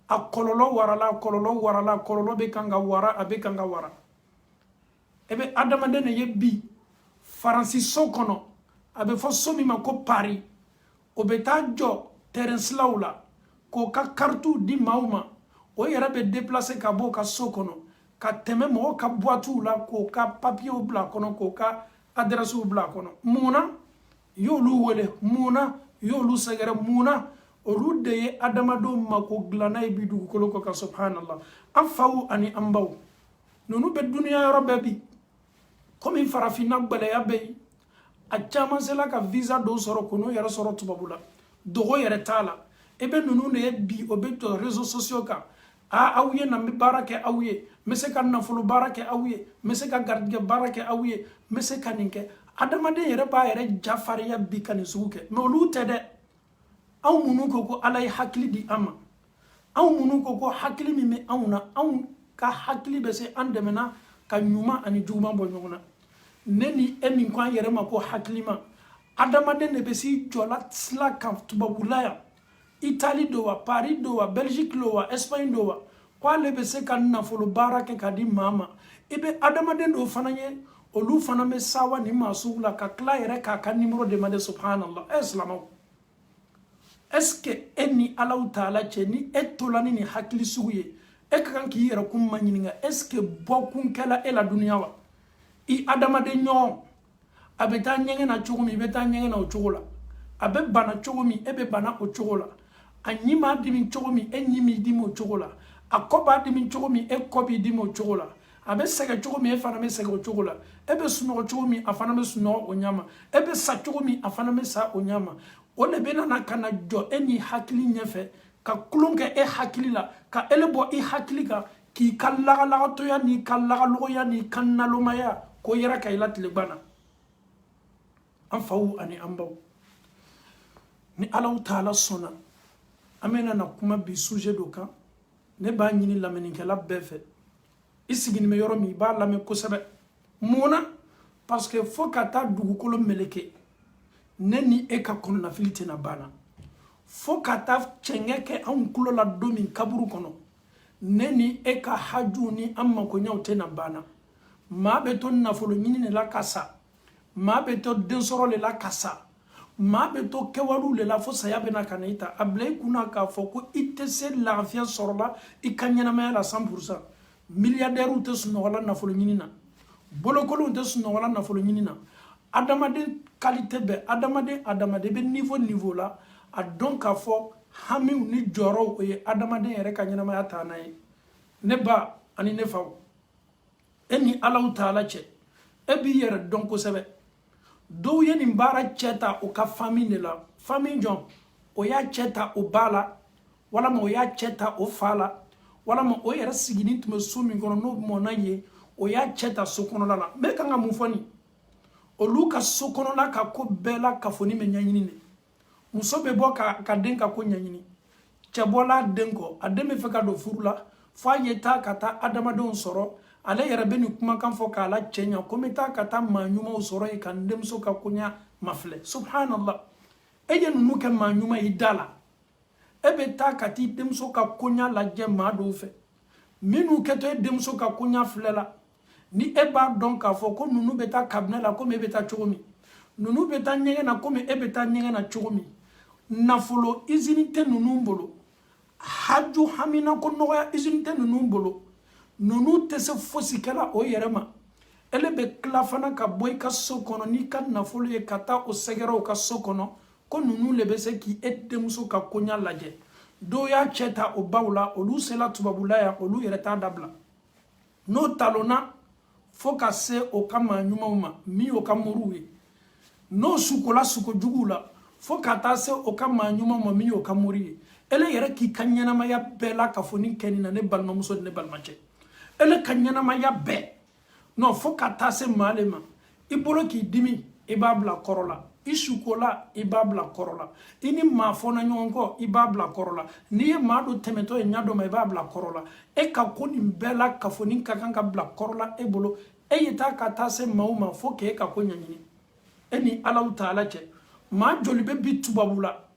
a kololo warala kololo be kanga wara abe kanga wara ebe adamade ne yebi faransi sokono abe fo somi ma ko Paris obeta jo Terence Laula ko ka kartu di mauma o yera be déplacer ka bo ka sokono ka teme mo ka boitu la ko ka papier o bla kono ko ka adresse o bla kono muna yo lu wele muna yo lu sagara muna olu de ye adamado mako glana e bidu ko ka subhanallah afawu ani ambaw nonu be dunya yoro bebi comme farafina gbele ya be a chama sela ka visa do soro kono yara soro tubabula dogo yere tala ebe nonu ne bi obeto réseaux sociaux ka a awye na mi barake awye mese ka nafulu barake awye mese ka gardge barake awye mese ka ninke adamade yere ba yere jafariya bi kan suke me olu tede aw munu ko alay hakli di ama aw munu ko hakli mi me awna aw ka hakli be se andemena ka nyuma ani juma bo nyona neni emi kwa yere ma ko hakli ma adamade ne be si jola sla kan tubabulaya Italie dowa Paris dowa Belgique lowa Espagne dowa kwa lebe se ka nafolo barake ka di mama ibe adamade do fananye olu faname sawa ni masula ka kla yere ka numero de made subhanallah islamo est-ce que eni Allah taala cheni etolani ni hakli suye e kan ki yere kum manyininga est-ce que bokun kala e la dunya wa I adamade nyon abeta nyenge na chugumi beta nyenge na ochogola abe bana chugumi ebe bana ochogola anyima dimi chugumi enyimi dimi ochogola akoba dimi chugumi ekobi dimi ochogola abe sege chugumi e fana me sege ochogola ebe suno chugumi afana me suno onyama ebe sa chugumi afana me sa onyama ole bena na kana jo eni hakili nyefe ka kulunge e hakili la ka elebo e hakili ka ki kallaga la to ya ni kallaga lo ya ni kannaluma ya ko yera ka ila tilbana anfawu ani ambaw ni Allah taala sona amena na kuma bi sujet do kan ne ba nyini lameni kala befe isigini me yoro mi ba lame ko sebe mona parce que fo kata dugukolo meleke neni e ka kono na filite na bana fo kata chengeke an kulo la domi kaburu kono neni e ka haju ni amma ko nyawte na bana ma be ton na folo nyini ne la kasa ma be to densoro le la kasa ma be to kewalu le la fo saya be na kanita ablay kuna ka fo ko itese la afia sorla ikanyana ma la 100% milliardaire ou te suno wala na folo nyini na bolokolo te suno wala na folo nyini na adamade qualité be adamade be niveau la a donc a fo hami ni joro e adamade yere kanyana ma ta nay ne ba ani ne faw eni Allah taala che ebi yere donc sebe do yeni mbara cheta o ka famille la famille jon o ya cheta o bala wala mo ya cheta o fala wala mo o yere sigini tume sumi ngono no mo naye o ya cheta sokono la me kanga mu foni o luka sokono la ka ko bela ka foni me nyanyini ne muso be bo ka denka ko nyanyini chebola denko ademe feka do furula fa yeta kata adama don soro ale yara beni kuma kan fo kala chenya kometa kata manyuma usoro e kan demso ka kunya mafle subhanallah eje nunu ke manyuma idala ebe ta kati demso ka kunya la jema do fe minu keto demso ka kunya flela ni eba donc ka fo ko nunu beta kabne la ko me beta chogomi nunu beta nyenge na ko me ebeta nyenge na chogomi nafulo izinite nunu mbolo haju hamina ko noya izinite nunu mbolo nunu tese fosi kala o yerema ele be klafana ka boy ka sokono ni ka nafulo e kata o segero ka sokono ko nunu lebe se ki edemso ka konya laje do ya cheta o bawla o lu sela tubabula ya o lu yereta dabla no talona foka se o kama nyuma uma mi o kamuruwe no sukola suko jugula foka ta se o kama nyuma uma mi o kamuriye ele yere ki kanyana ma ya bela ka foni kenina ne balma muso ne balmache ele kanyana ma ya be no foka ta se malema ibolo ki dimi ibabla korola isukola ibabla korola ini ma fona nyonko ibabla korola ni ma do temeto e nyado ma ibabla korola e ka koni bela ka foni kakanga bla korola e bolo e yeta ka ta se mauma foke ka konya nyini eni Allah taala che ma jolibe bitu babula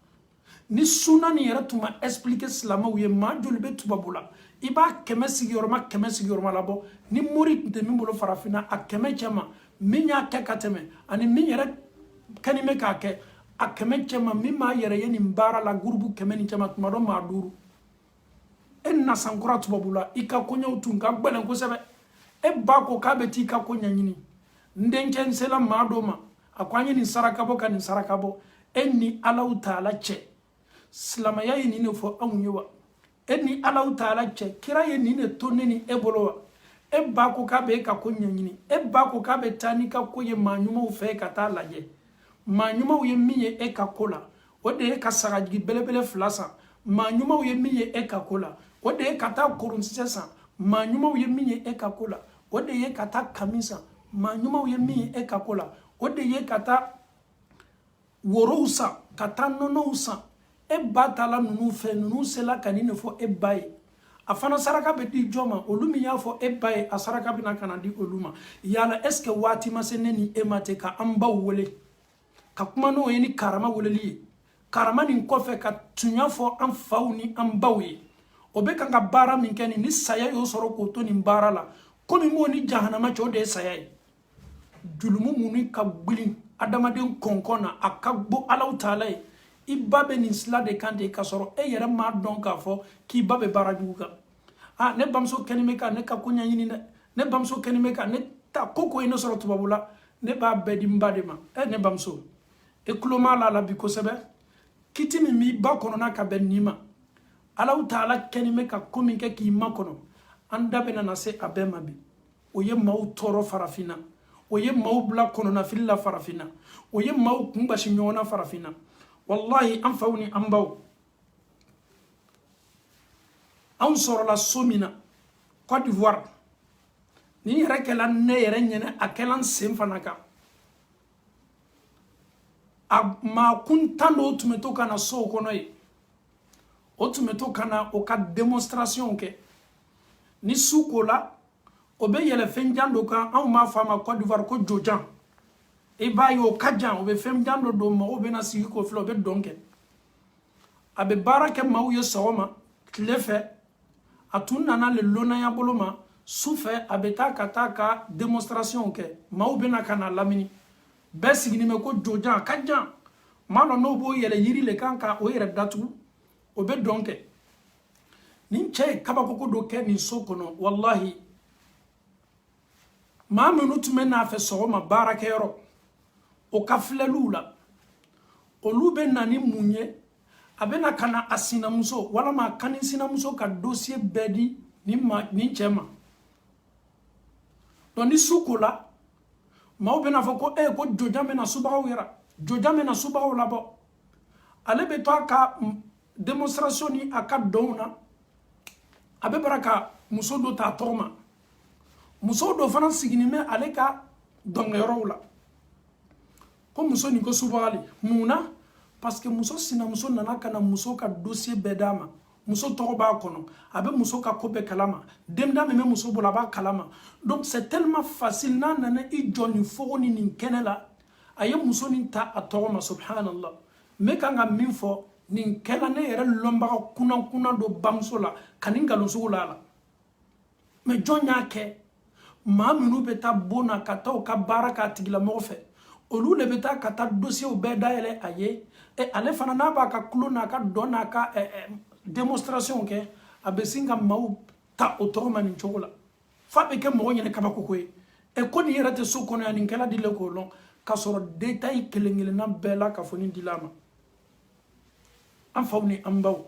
ni suna ni yɛrɛ tuma expliquer silamaw ye maa joli bɛ tubabu la i b'a 100 sigiyɔrɔma labɔ ni mori tun tɛ min bolo farafinna a 100 cɛ ma min y'a kɛ ka tɛmɛ ani min yɛrɛ kɛni bɛ k'a kɛ a 100 cɛ ma min m'a yɛrɛ ye nin baara la gurupu 100 ni cɛ ma tuma dɔ maa 5 e na sankura tubabu la i ka koɲɛw tun ka gbɛlɛn kosɛbɛ e ba ko k'a bɛ t'i ka ko ɲɛɲini n denkɛ n sela maa dɔ ma a ko an ye nin saraka bɔ ka nin saraka bɔ e ni Alahu Taala cɛ silamɛya ye nin de fɔ anw ye wa e ni Alahu Taala cɛ kira ye nin de to ne ni e bolo wa e ba ko k'a bɛ e ka ko ɲɛɲini e ba ko k'a bɛ taa n'i ka ko ye maa ɲumanw fɛ ka taa lajɛ maa ɲumanw ye min ye e ka ko la o de ye ka sagajigi belebele 2 san maa ɲumanw ye min ye e ka ko la o de ye ka taa koronkisɛ san maa ɲumanw ye min ye e ka ko la o de ye ka taa kami san maa ɲumanw ye min ye e ka ko la o de ye ka taa worow san ka taa nɔnɔw san e ba taala ninnu fɛ ninnu sela ka nin de fɔ e ba ye a fana saraka bɛ di jɔn ma olu min y'a fɔ e ba ye a saraka bɛna ka na di olu ma yala est ce que waati ma se ne ni e ma ten ka an baw wele ka kuma n'o ye ni karama weleli ye karama nin kɔfɛ ka tunya fɔ an faw ni an baw ye o bɛ kan ka baara min kɛ nin ni saya y'o sɔrɔ k'o to nin baara la komi m'o ni jahanama cɛ o de ye saya ye julumu minnu ka gwili adamaden kɔnkɔn na a ka bɔ Alahu Taala ye i ba bɛ nin sila de kan ten ka sɔrɔ e yɛrɛ m'a dɔn k'a fɔ k'i ba bɛ baara jugu kan ne bamuso kɛni bɛ ka ne ka ko ɲɛɲini dɛ ne bamuso kɛni bɛ ka ne ta ko ye ne sɔrɔ tubabu la ne b'a bɛɛ di n ba de ma ne bamuso e tulo m'a la bi kosɛbɛ kiti min b'i ba kɔnɔna ka bɛn nin ma Alahu Taala kɛni bɛ ka ko min kɛ k'i ma kɔnɔ an da bɛ na se a bɛɛ ma bi o ye maaw tɔɔrɔ farafinna o ye maaw bila kɔnɔnafili la farafinna o ye maaw kun basi ɲɔgɔn na farafinna wallahi an faw ni an baw an sɔrɔla so min na Côte d'Ivoire ni yɛrɛ kɛla ne yɛrɛ ɲɛnɛ a kɛla n sen fana kan a maa kuntan dɔw tun bɛ to ka na sow kɔnɔ ye o tun bɛ to ka na o ka démonstration kɛ ni su kola o bɛ yɛlɛ fɛn jan dɔ kan anw b'a fɔ a ma Côte d'Ivoire ko jojan i b'a ye o ka jan o bɛ fɛn jan dɔ don mɔgɔw bɛ na sigi k'o filɛ o bɛ dɔn kɛ a bɛ baara kɛ maaw ye sɔgɔma tile fɛ a tun nana le lɔnnaya bolo ma su fɛ a bɛ taa ka taa ka démonstration kɛ maaw bɛ na ka na lamini bɛɛ sigilen bɛ ko jojan a ka jan maa dɔ n'o b'o yɛlɛ yiri le kan ka o yɛrɛ datugu o bɛ dɔn kɛ nin cɛ ye kabakoko dɔ kɛ nin so kɔnɔ wallahi maa minnu tun bɛ n'a fɛ sɔgɔma baarakɛyɔrɔ o ka filɛliw la olu bɛ na ni mun ye a bɛ na ka na a sinamuso walama a kani sinamuso ka dossier bɛɛ di nin cɛ ma donc ni su kola maaw bɛ na fɔ ko ko jojan bɛ na subagaw yɛrɛ jojan bɛ na subagaw labɔ ale bɛ to a ka démonstration ni a ka dɔnw na a bɛ bara ka muso dɔ ta a tɔgɔ ma muso dɔ fana sigilen bɛ ale ka dɔnkɛyɔrɔw la ko muso nin ko subagali mun na parce que muso sinamuso nana ka na muso ka dossier bɛɛ d'a ma muso tɔgɔ b'a kɔnɔ a bɛ muso ka ko bɛɛ kalama denmisɛn min bɛ muso bolo a b'a kalama donc c'est tellement facile n'a nana i jɔ nin fogo ni nin kɛnɛ la a ye muso nin ta a tɔgɔ ma subhanallah n bɛ kan ka min fɔ nin kɛla ne yɛrɛ lɔnbaga kunna dɔ bamuso la ka nin nkalon sugu la a la mais jɔn y'a kɛ maa minnu bɛ taa bon na ka taa u ka baara k'a tigilamɔgɔ fɛ olu le bɛ taa ka taa dossier bɛɛ dayɛlɛ a ye ale fana n'a b'a ka kulo n'a ka dɔn n'a ka démonstration kɛ a bɛ sin ka maaw ta o tɔgɔ ma nin cogo la f'a bɛ kɛ mɔgɔ ɲɛnɛ kabakoko ye ko nin yɛrɛ tɛ so kɔnɔ yan nin kɛla dile k'o lɔn ka sɔrɔ détail kelen kelenna bɛɛ la ka fɔ nin dil'a ma an faw ni an baw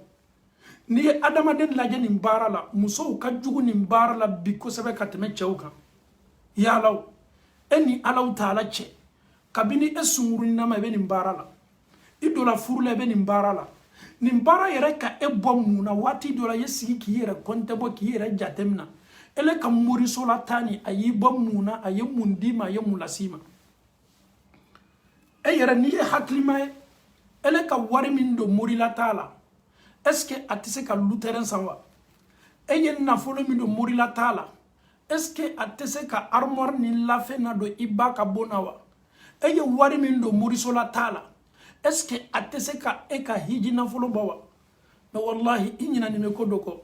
n'i ye adamaden lajɛ nin baara la musow ka jugu nin baara la bi kosɛbɛ ka tɛmɛ cɛw kan yalaw ni Alahu Taala cɛ kabini e sunguruninama i bɛ nin baara la i donna furu la i bɛ nin baara la nin baara yɛrɛ ka e bɔ mun na waati dɔ la i ye sigi k'i yɛrɛ compte bɔ k'i yɛrɛ jatemina ele ka moriso la taa ni a y'i bɔ mun na a ye mun d'i ma a ye mun las'i ma e yɛrɛ n'i ye hakilima ye ele ka wari min don morila taa la est ce que a tɛ se ka lutɛrɛn san wa e ye nafolo min don morila taa la est ce que a tɛ se ka armoire ni lafɛn na don i ba ka bon na wa e ye wari min don moriso la taa la est-ce que atese ka e ka hiji nafolo bawa mais wallahi inyina ni me ko doko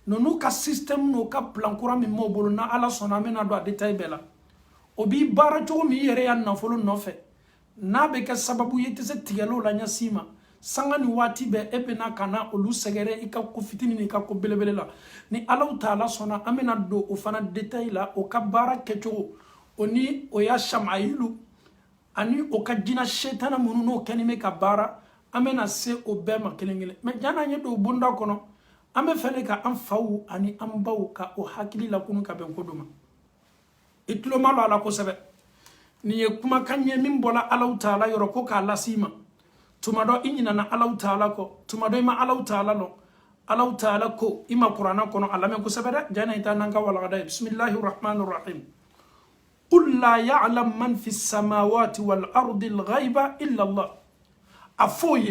nonu ka system no ka plan kura mi mo bolo na ala sona mena do detail bela obi bara jogo mi yere ya nafolo no fe na be ka sababu yetese tigelo la nya sima sanga ni wati be ebe na kana olu segere ika ko fitini ni ka ko belebele la ni ala taala sona amena do o fana detail la o ka bara kecho oni o ya shamailu ani o ka jina shetana munu no kenime ka bara amena se o be ma kelengele me jana nye do bunda kono ame fele ka am fawu ani am bawu ka o hakili la kunu ka ben koduma itlo malo ala ko sebe ni ye kuma kanye min bola ala taala yoro ko ka lasima tumado inyina na ala taala ko tumado ma ala taala no ala taala ko ima qur'ana kono ala men ko sebe da jana ita nanga wala gada bismillahir rahmanir rahim قل لا يعلم من في السماوات والأرض الغيب إلا الله أفوي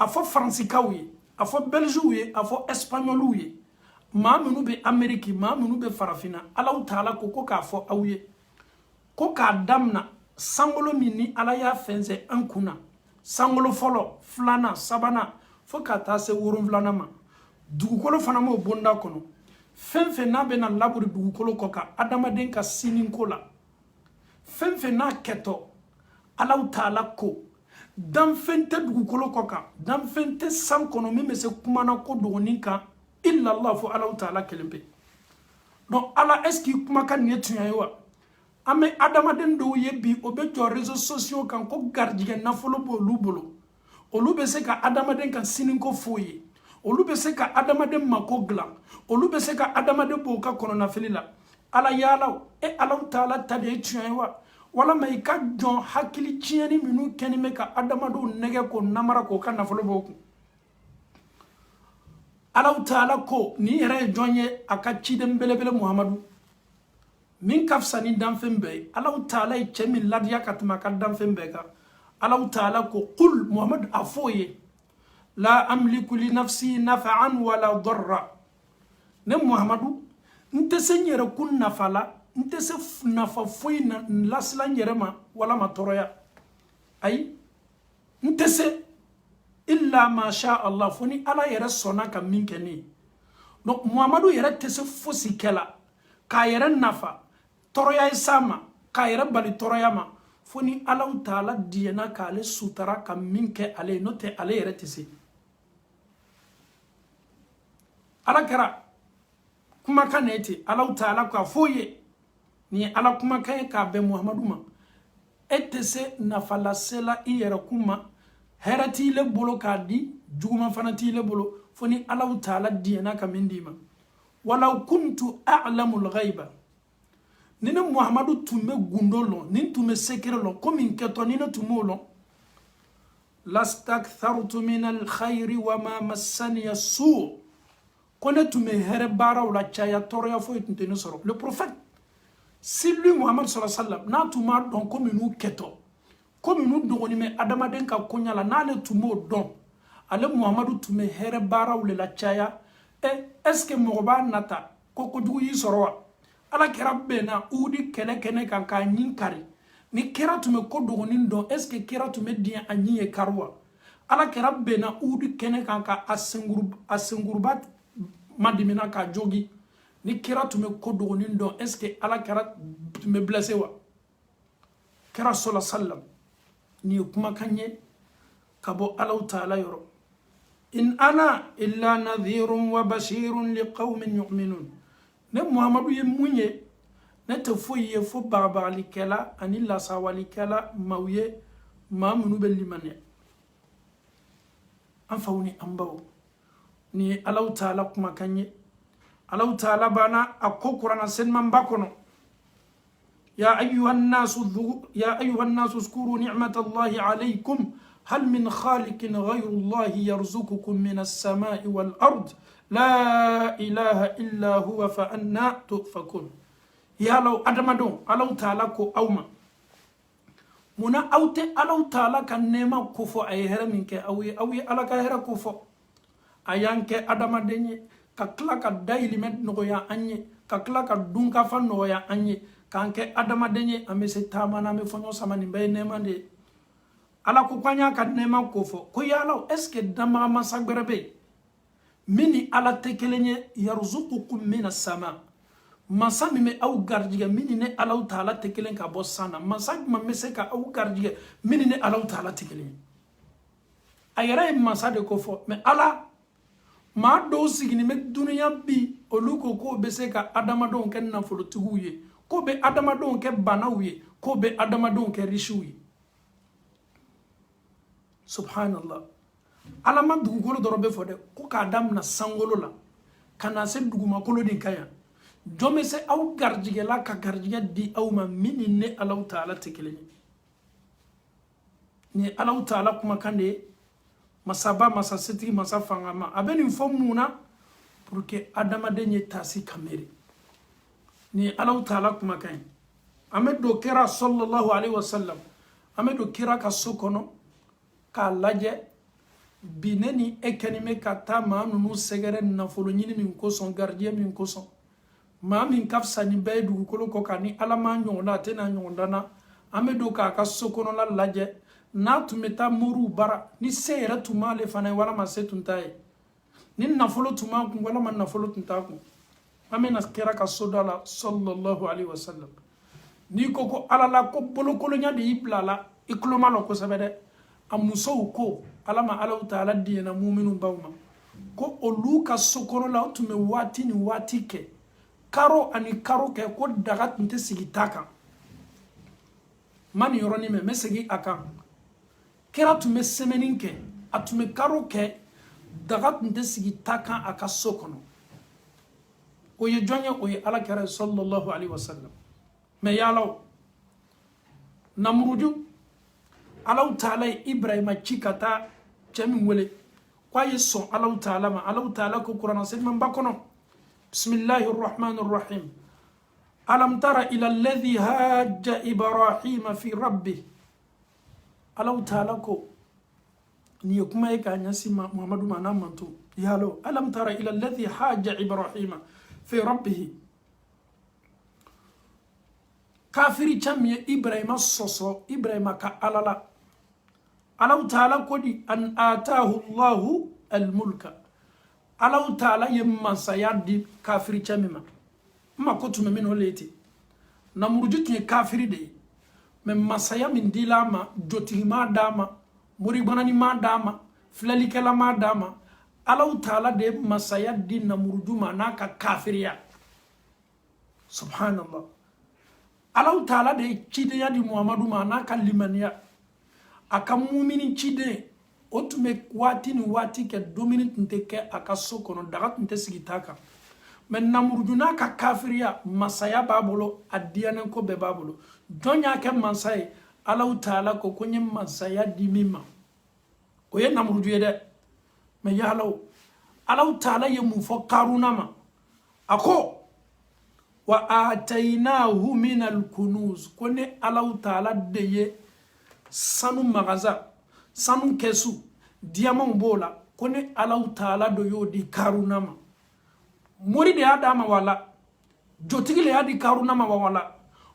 أفو فرنسيكاوي أفو بلجوي أفو إسبانيولوي ما منو بأمريكي ما منو بفرافينا الله تعالى كوكو كافو أوي كوكا دامنا سانغولو ميني على يا فنزي أنكونا سانغولو فولو فلانا سابانا فوكا تاسي ورم فلانا ما دوكولو فنامو بوندا كونو فنفن نابنا لابوري دوكولو كوكا أداما دينكا سينين كولا fenfe na keto ala taala ko dan fente dugukolo koka dan fente san kono mi me se kumana ko dogoni kan illa allah fu ala taala kelembe donc ala eski kuma kan netuya yiwa ame adama den do yebi obe to réseaux sociaux kan ko gardige na folo bo lubolo olu be se ka adama den kan sinin ko foye olu be se ka adama den mako gla olu be se ka adama den bo ka kono na filila ala yala e ala taala tade tuya yiwa wala may ka jon hakili cieni minu kenime ka adama do nege ko namara ko kan nafolo boku ala taala ko ni yere jonye aka cidem belebele muhammadu min kafsani dan fembe ala taala e chemi ladiya katuma ka dan fembe ka ala taala ko qul muhammad afoye la amliku li nafsi naf'an wala darra ne muhammadu nte senyere kun nafala nte se nafa foi na lasla nyerema wala matoroya ay nte se illa ma sha Allah foni ala yere sona ka minkeni donc muhammadu yere tese fosi kela ka yere nafa toroya sama ka yere bali toroya ma foni ala taala diena ka le sutara ka minke ale note ale yere tese ala kara kuma kaneti ala taala ka foye ni ala kuma kay ka be muhammadu ma etese nafala sela iyera kuma herati le bolo ka di juguma fanati le bolo foni ala taala diena ka mindima walaw kuntu a'lamu al-ghaiba nina muhammadu tume gundolo nin tume sekerelo komin keto nina tumolo lastakthartu min al-khairi wa ma massani as-su' kone tume here bara wala chaya toroya fo itntene soro le prophète si lui Muhammad sallallahu alaihi wasallam na tuma don comme nous keto comme nous dogoni me adama den ka konyala na le tumo don ale Muhammadu tume here bara wala la chaya est-ce que moba nata koko dugu yi sorowa ala kera bena udi kele kene kan ka nyinkari ni kera tume ko dogoni don est-ce que kera tume dia anyiye karwa ala kera bena udi kene kan ka asengurbat madimina ka jogi ni kera tume ko dogoni don est-ce que ala kera tume blessé wa kera sallallahu sallam ni kuma kanye kabo ala taala yoro in ana illa nadhirun wa bashirun liqaumin yu'minun ne muhammadu ye munye ne te foye fo babali kala ani la sawali kala mawye mamunu belimane an fawni ambaw ni ala taala kuma kanye ala taala bana akokura sen mambakono ya ayyuhan nasu uzkuru ni'matallahi alaykum هل من خالق غير الله يرزقكم من السماء والأرض لا إله إلا هو فأنا تؤفكون يا لو أدمدون ألو تعالى أوما منا أوتي ألو تعالى كنما كفو أيهر منك أوي ألا كهر كفو أيانك أدمدني ككلاك دايلي مد نغيا أني ككلاك دونك فن نغيا أني كانك أدمدني أمي ستامنا مفنو سماني بينما دي ala ko kwanya ka nema ko fo ko yalo est ce que dama masagrebe mini ala tekelenye yarzuqukum min as-sama masa mi me aw gardiga mini ne ala taala tekelen ka bossana masa ma mese ka aw gardiga mini ne ala taala tekelen ayara masa de ko fo mais ala ma do sigini me dunya bi oluko ko be se ka adama don ken na folo tuguye ko be adama don ke banawye ko be adama don ke rishuye subhanallah ala ma dugukolo dorobe fo de ko ka adam na sangolo la kana se duguma kolo din kaya jome se aw garjige la ka garjige di aw ma mini ne ala taala tekelen ni ala taala kuma kande masaba masa seti masa fangama abeni fomuna pour que adama denye tasi kamere ni ala taala kuma kan amedo kera sallallahu alaihi wasallam amedo kera ka sokono ka laje bineni ekenime kata ma nunu segere nafolo nyini min ko son gardien min ko son ma min kafsa ni be du ko kani ala ma nyonda tena nyonda na amedo ka sokono la laje na tumeta muru bara ni seyra tuma le fana wala ma setuntai ni nafolo tuma ku wala ma nafolo tuntaku amena kera ka sodala sallallahu alaihi wasallam ni ko ala la ko bolo kolo nya di iblala ikloma lo ko sabede amuso ko alama ala taala dina mu'minu bawma ko oluka sokono la tume wati ni wati ke karo ani karo ke ko daga tunte sigitaka mani yoroni me mesegi aka kera tume semeninke atume karo ke daga tunte sigitaka aka sokono o ye jonya o ye ala kera sallallahu alaihi wasallam me yalo namruju ala taala ibrahima chikata chami wele kwa yeso ala taala ko qur'an se man bakono bismillahir rahmanir rahim alam tara ila alladhi hajja ibrahima fi rabbih ala taala ko ni kuma e ka nyasi muhammadu mana mantu yalo alam tara ila alladhi hajja ibrahima fi rabbih kafiri chami ibrahima soso ibrahima ka alala Allah ta'ala kodi an atahu Allahu al-mulka Allah ta'ala yemma sayadi kafiri chamima ma ko tume min holeti na murujut ni kafiri de men masaya min dilama joti ma dama muri banani ma dama flali kala ma dama Allah ta'ala de masaya din na murujuma naka kafiriya subhanallah Allah ta'ala de chide ya di Muhammadu ma naka limaniya aka mumini chide otume wati ni wati ke dominant nteke aka sokono daga nte sigitaka men namurjuna ka kafiria masaya babolo adiana ko be babolo donya ke masai Allah taala ko konye masaya dimima o ye namurju yede me yalo Allah taala ye mu fo karuna ma ako wa atainahu min al-kunuz kone Allah taala deye sanu magaza sanu kesu diamant bola kone ala taala do yodi karunama mori de adama wala jotigi le adi karunama wala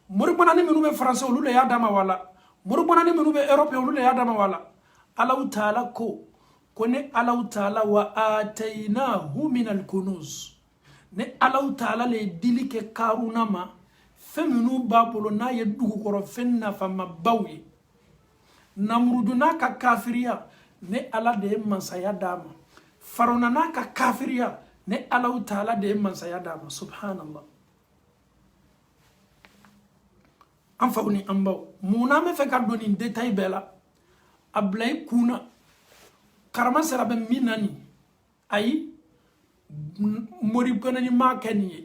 mori bonani menu be français olu le adama wala mori bonani menu be europe olu le adama wala ala taala ko kone ala taala wa atainahu min al-kunuz ne ala taala le dilike karunama feminu babolo na ye dugu koro fenna fama bawi namruduna ka kafiria ne ala de mansaya dama farona na ka kafiria ne ala taala de mansaya dama subhanallah an fawni ambaw muna me fe ka doni detail bela ablay kuna karama sera be minani ay mori konani ma kaniye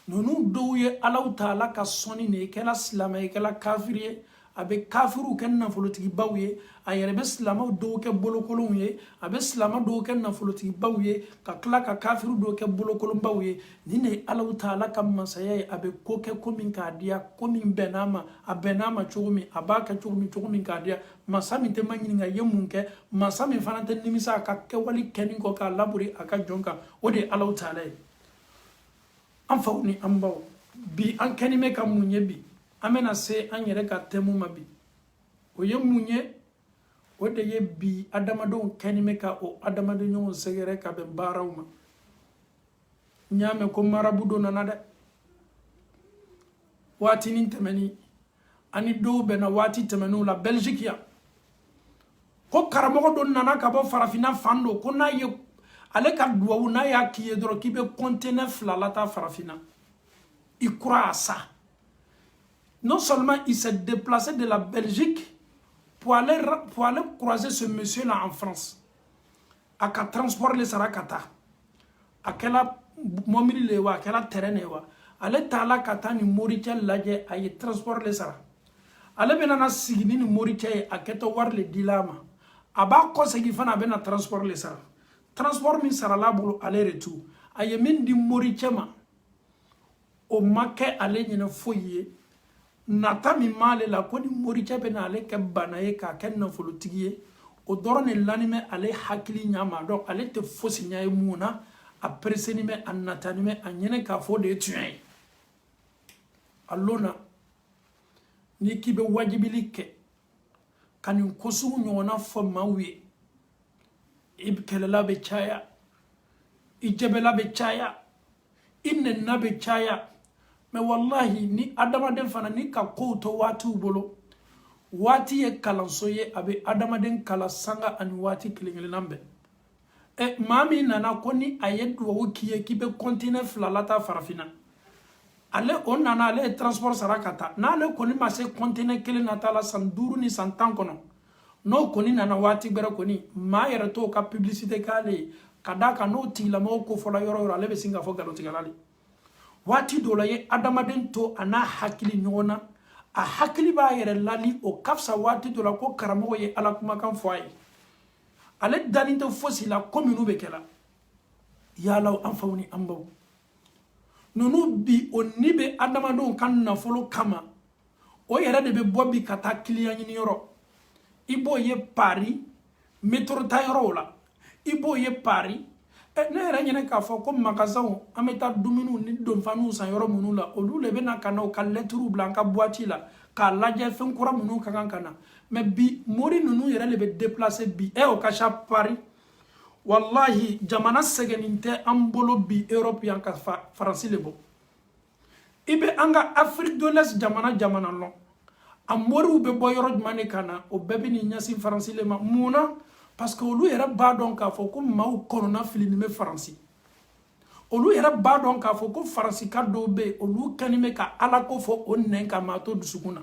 nonu doye ala taala ka soni ne kala islamay kala kafirie abe kafiru ken na folotigi bawye ayere be islama do ke bolokolon ye abe islama do ken na folotigi bawye ka kla ka kafiru do ke bolokolon bawye ni ne Allah taala kam masaya abe ko ke komin ka dia komin benama abenama chugumi abaka chugumi ka dia masami te manyini nga yemunke masami fanante nimisa ka ke wali kenin ko ka laburi aka jonka ode Allah taala am fawni ambaw bi an kenime kam munye bi amena se an yere ka temu mabi o ye munye o de ye bi adamadon kenime ka o adamadon ɲɔgɔn sɛgɛrɛ ka bɛn baaraw ma ɲame ko marabu do nana dɛ waati ni tɛmɛni ani dɔw bɛna waati tɛmɛniw la Belgique ya ko karamɔgɔ do nana ka bɔ farafina fan do ko n'a ye ale ka duwawu n'a y'a k'i ye dɔrɔn k'i bɛ conteneur 2 lata farafina. Il croit à ça. Non seulement il s'est déplacé de la Belgique pour aller croiser ce monsieur-là en France. A ka transport le sara kata. A kɛla mobili le wa, a kɛla terrain le wa. Ale taala ka taa ni Mauritien lajɛ a ye transport le sara. Ale bɛna na sigi ni Mauritien ye a kɛtɔ wari le dila ma. A b'a kɔsegi fana a bɛna transport le sara. Transport min sarala bolo ale retour. A ye min di Mauritien ma. O ma kɛ ale ɲɛna foyi ye. Nata min m'ale la ko ni Mauritien bɛna ale kɛ bana ye k'a kɛ nafolotigi ye. O dɔrɔn de lanimɛ ale hakili ɲama. Donc ale tɛ fosi ɲa ye mun na. A preseni mɛ a natani mɛ a ɲɛnɛ k'a fɔ de ye tiɲɛ ye. A lona ni k'i bɛ wajibili kɛ ka nin ko sugu ɲɔgɔnna fɔ maaw ye i kɛlɛla bɛ caya i jɛbɛla bɛ caya i nɛnina bɛ caya mais wallahi ni adamaden fana ni ka kow to waatiw bolo waati ye kalanso ye a bɛ adamaden kala sanga ani waati kelen-kelenna bɛɛ maa min nana ko ni a ye duwawu k'i ye k'i bɛ conteneur 2 lata farafina ale o nana ale ye transport sara ka taa n'ale kɔni ma se conteneur 1 nata la san 5 ni san 10 kɔnɔ n'o kɔni nana waati gbɛrɛ kɔni maa yɛrɛ t'o ka publicité k'ale ye ka d'a kan n'o tigilamɔgɔw ko fɔla yɔrɔ yɔrɔ ale bɛ sin ka fɔ nkalontigɛla le waati dɔ la ye adamaden to a n'a hakili ɲɔgɔn na a hakili b'a yɛrɛ lali o ka fisa waati dɔ la ko karamɔgɔ ye ala kumakan fɔ a ye ale dalen tɛ fosi la ko minnu bɛ kɛla yalaw an faw ni an baw nunu bi o ni bɛ adamadenw ka nafolo kama o yɛrɛ de bɛ bɔ bi ka taa kiliyan ɲini yɔrɔ i b'o ye Paris métro ta yɔrɔw la i b'o ye Paris ne yɛrɛ ɲinɛ k'a fɔ ko magasinw an bɛ taa dumuniw ni donfaniw san yɔrɔ minnu la olu de bɛna ka na u ka lettres bila an ka boîte la k'a lajɛ fɛn kura minnu ka kan ka na mais bi mori ninnu yɛrɛ de bɛ déplacer bi o ka ca Paris wallahi jamana sɛgɛnnen tɛ an bolo bi Europe yan ka Faransi le bɔ i bɛ an ka Afrique de l'Est jamana lɔ a moriw bɛ bɔ yɔrɔ jumɛn de ka na o bɛɛ bɛ nin ɲɛsin Faransi le ma mun na parce que olu yɛrɛ b'a dɔn k'a fɔ ko maaw kɔnɔna filinen bɛ Faransi olu yɛrɛ b'a dɔn k'a fɔ ko Faransika dɔw bɛ yen olu kɛlen bɛ ka ala ko fɔ o nɛn ka maa to dusukun na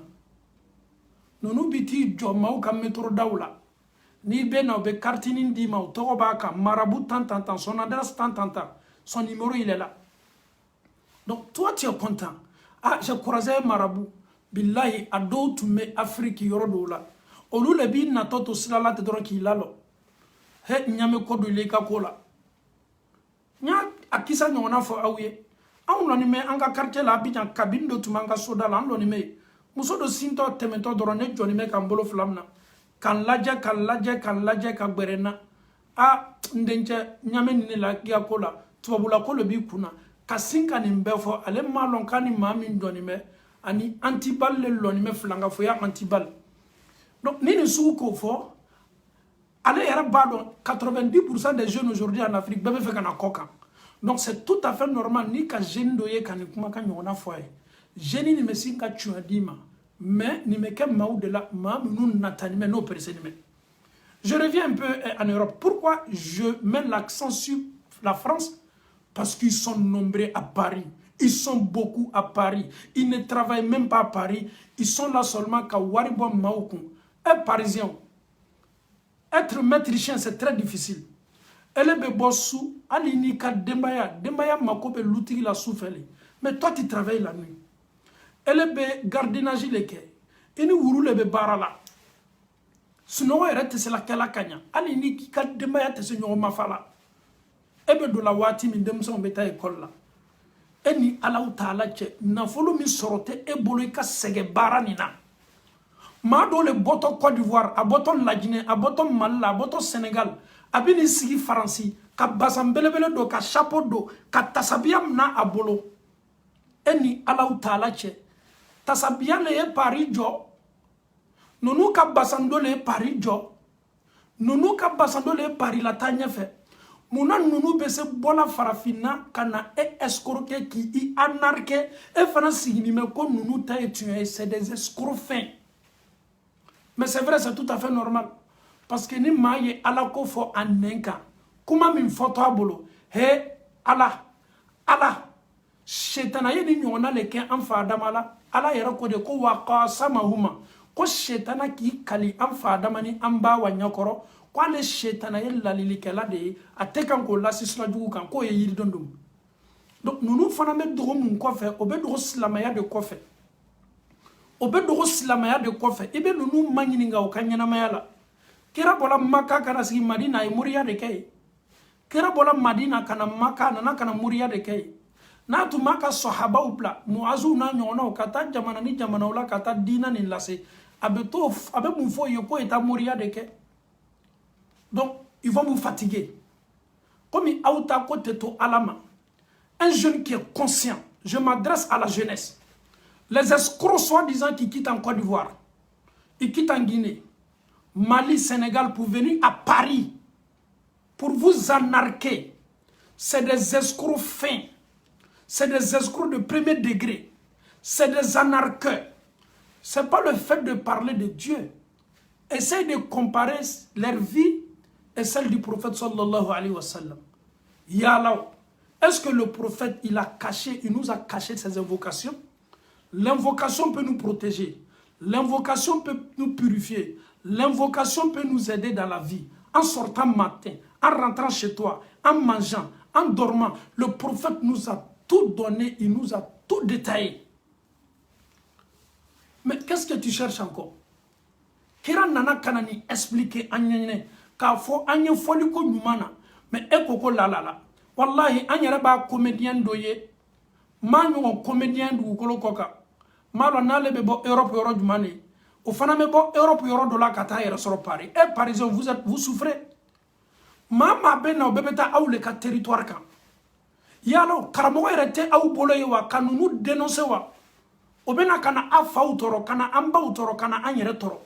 ninnu bi t'i jɔ maaw ka métro daw la n'i bɛ na u bɛ kartinin d'i ma o tɔgɔ b'a kan marabu tan son adresse tan son numéro il est là donc toi tu es content ah j'ai croisé un marabout billahi a dɔw tun bɛ Afrique yɔrɔ dɔw la olu le b'i natɔ to sira la ten dɔrɔn k'i lalɔ he ɲame ko dɔ i ka ko la n y'a a kisa ɲɔgɔnna fɔ aw ye anw lɔni mɛ an ka quartier la Abidjan kabini dɔ tun b'an ka soda la an lɔni mɛ muso dɔ sintɔ tɛmɛtɔ dɔrɔn ne jɔni mɛ k'an bolo fila min na k'an lajɛ ka gbɛrɛ n na a n dencɛ ɲame ni ne la i ka ko la tubabula ko le b'i kun na ka sin ka nin bɛɛ fɔ ale m'a lɔn k'a ni maa min jɔni mɛ ani antibal le lɔni mɛ filanga fɔ ya antibal donc ni nin sugu k'o fɔ ale yɛrɛ b'a dɔn 90% des jeunes aujourd'hui en Afrique bɛɛ bɛ fɛ ka na kɔ kan donc c'est tout à fait normal ni ka jeune dɔ ye ka nin kumakan ɲɔgɔnna fɔ a ye jeune nin bɛ sin ka tuɲɛ d'i ma mais nin bɛ kɛ maaw de la maa minnu natani mɛ n'o pereseni mɛ je reviens un peu en Europe pourquoi je mets l'accent sur la France parce qu'ils sont nombreux à Paris. Ils sont beaucoup à Paris. Ils ne travaillent même pas à Paris. Ils sont là seulement qu'à Waribon Maoukoun. Un Parisien, être maître-chien, c'est très difficile. Elle est bossou, alini ka dembaya mako be l'outil la soufele. Mais toi tu travailles la nuit. Elle est gardiennage leke. Ini wuru le be barala. Sinon elle c'est la kala kanya. Alini ka dembaya te se nyoma fala. Ebe do la wati min demso beta école la. Eni alaw taala cɛ nafolo min sɔrɔ tɛ e bolo i ka sɛgɛ baara nin na maa dɔw le bɔtɔ Côte d'Ivoire a bɔtɔ Laginɛ a bɔtɔ Mali la a bɔtɔ Sénégal a bɛ n'i sigi Faransi ka basan belebele don ka chapeau don ka tasabiya minɛ a bolo e ni alaw taala cɛ tasabiya le ye Paris jɔ ninnu ka basan dɔ le ye Paris jɔ Nunu ka basando le pari la tanya fe. Muna nunu bese bola farafina kana escroquer qui y anarquer et fana signime ko nunu ta tué, c'est des escrocs fins. Mais c'est vrai, c'est tout à fait normal. Parce que ni maye ala ko fo anenka. Kuma min foto abolo. He ala. Ala. Shetana ye ni nyona leke anfa adamala. Ala yera ko de ko waqa samahuma. Ko shetana ki kali anfa adamani amba wanyakoro. Ko ale shetana ye lalilikela de atekan ko lasisla jugu kan ko ye yiri dondum. Donc nous fana me dogo mun ko fe obe dogo silamaya de ko fe. Obe dogo silamaya de ko fe. Ibe nunu manyininga o kanyana mayala. Kira bola Maka kana sigi Madina e muriya de kay. Kira bola Madina kana Maka nana kana muriya de kay. Na tu Maka sahaba upla Muazu na nyona kata jamana ni jamana ula kata dina ni lase. Abe mun fo yoko eta muriya de kay. Donc ils vont vous fatiguer. Comme auta kote to alama. Un jeune qui est conscient, je m'adresse à la jeunesse. Les escrocs soi-disant qui quittent en Côte d'Ivoire, ils quittent en Guinée, Mali, Sénégal pour venir à Paris, pour vous anarquer. C'est des escrocs fins. C'est des escrocs de premier degré. C'est des anarqueurs. Ce n'est pas le fait de parler de Dieu. Essaye de comparer leur vie et celle du prophète sallallahu alayhi wa sallam. Yallah. Est-ce que le prophète, il nous a caché ses invocations? L'invocation peut nous protéger. L'invocation peut nous purifier. L'invocation peut nous aider dans la vie. En sortant matin, en rentrant chez toi, en mangeant, en dormant. Le prophète nous a tout donné, il nous a tout détaillé. Mais qu'est-ce que tu cherches encore? Kira nana kanani expliquer anyene ka fo anye foli ko nyumana mais ekoko la la la. Wallahi anyere ba comédien doye manu comédien du kolo koka malo nale be bo Europe euro jumane o fana me bo Europe euro dollar kata yere soro Paris et Parisien vous souffrez mama bena bebeta awle ka territoire kan yalo karamo yere te aw bolo yewa kanunu dénoncer wa obena kana afa utoro kana amba utoro kana anyere toro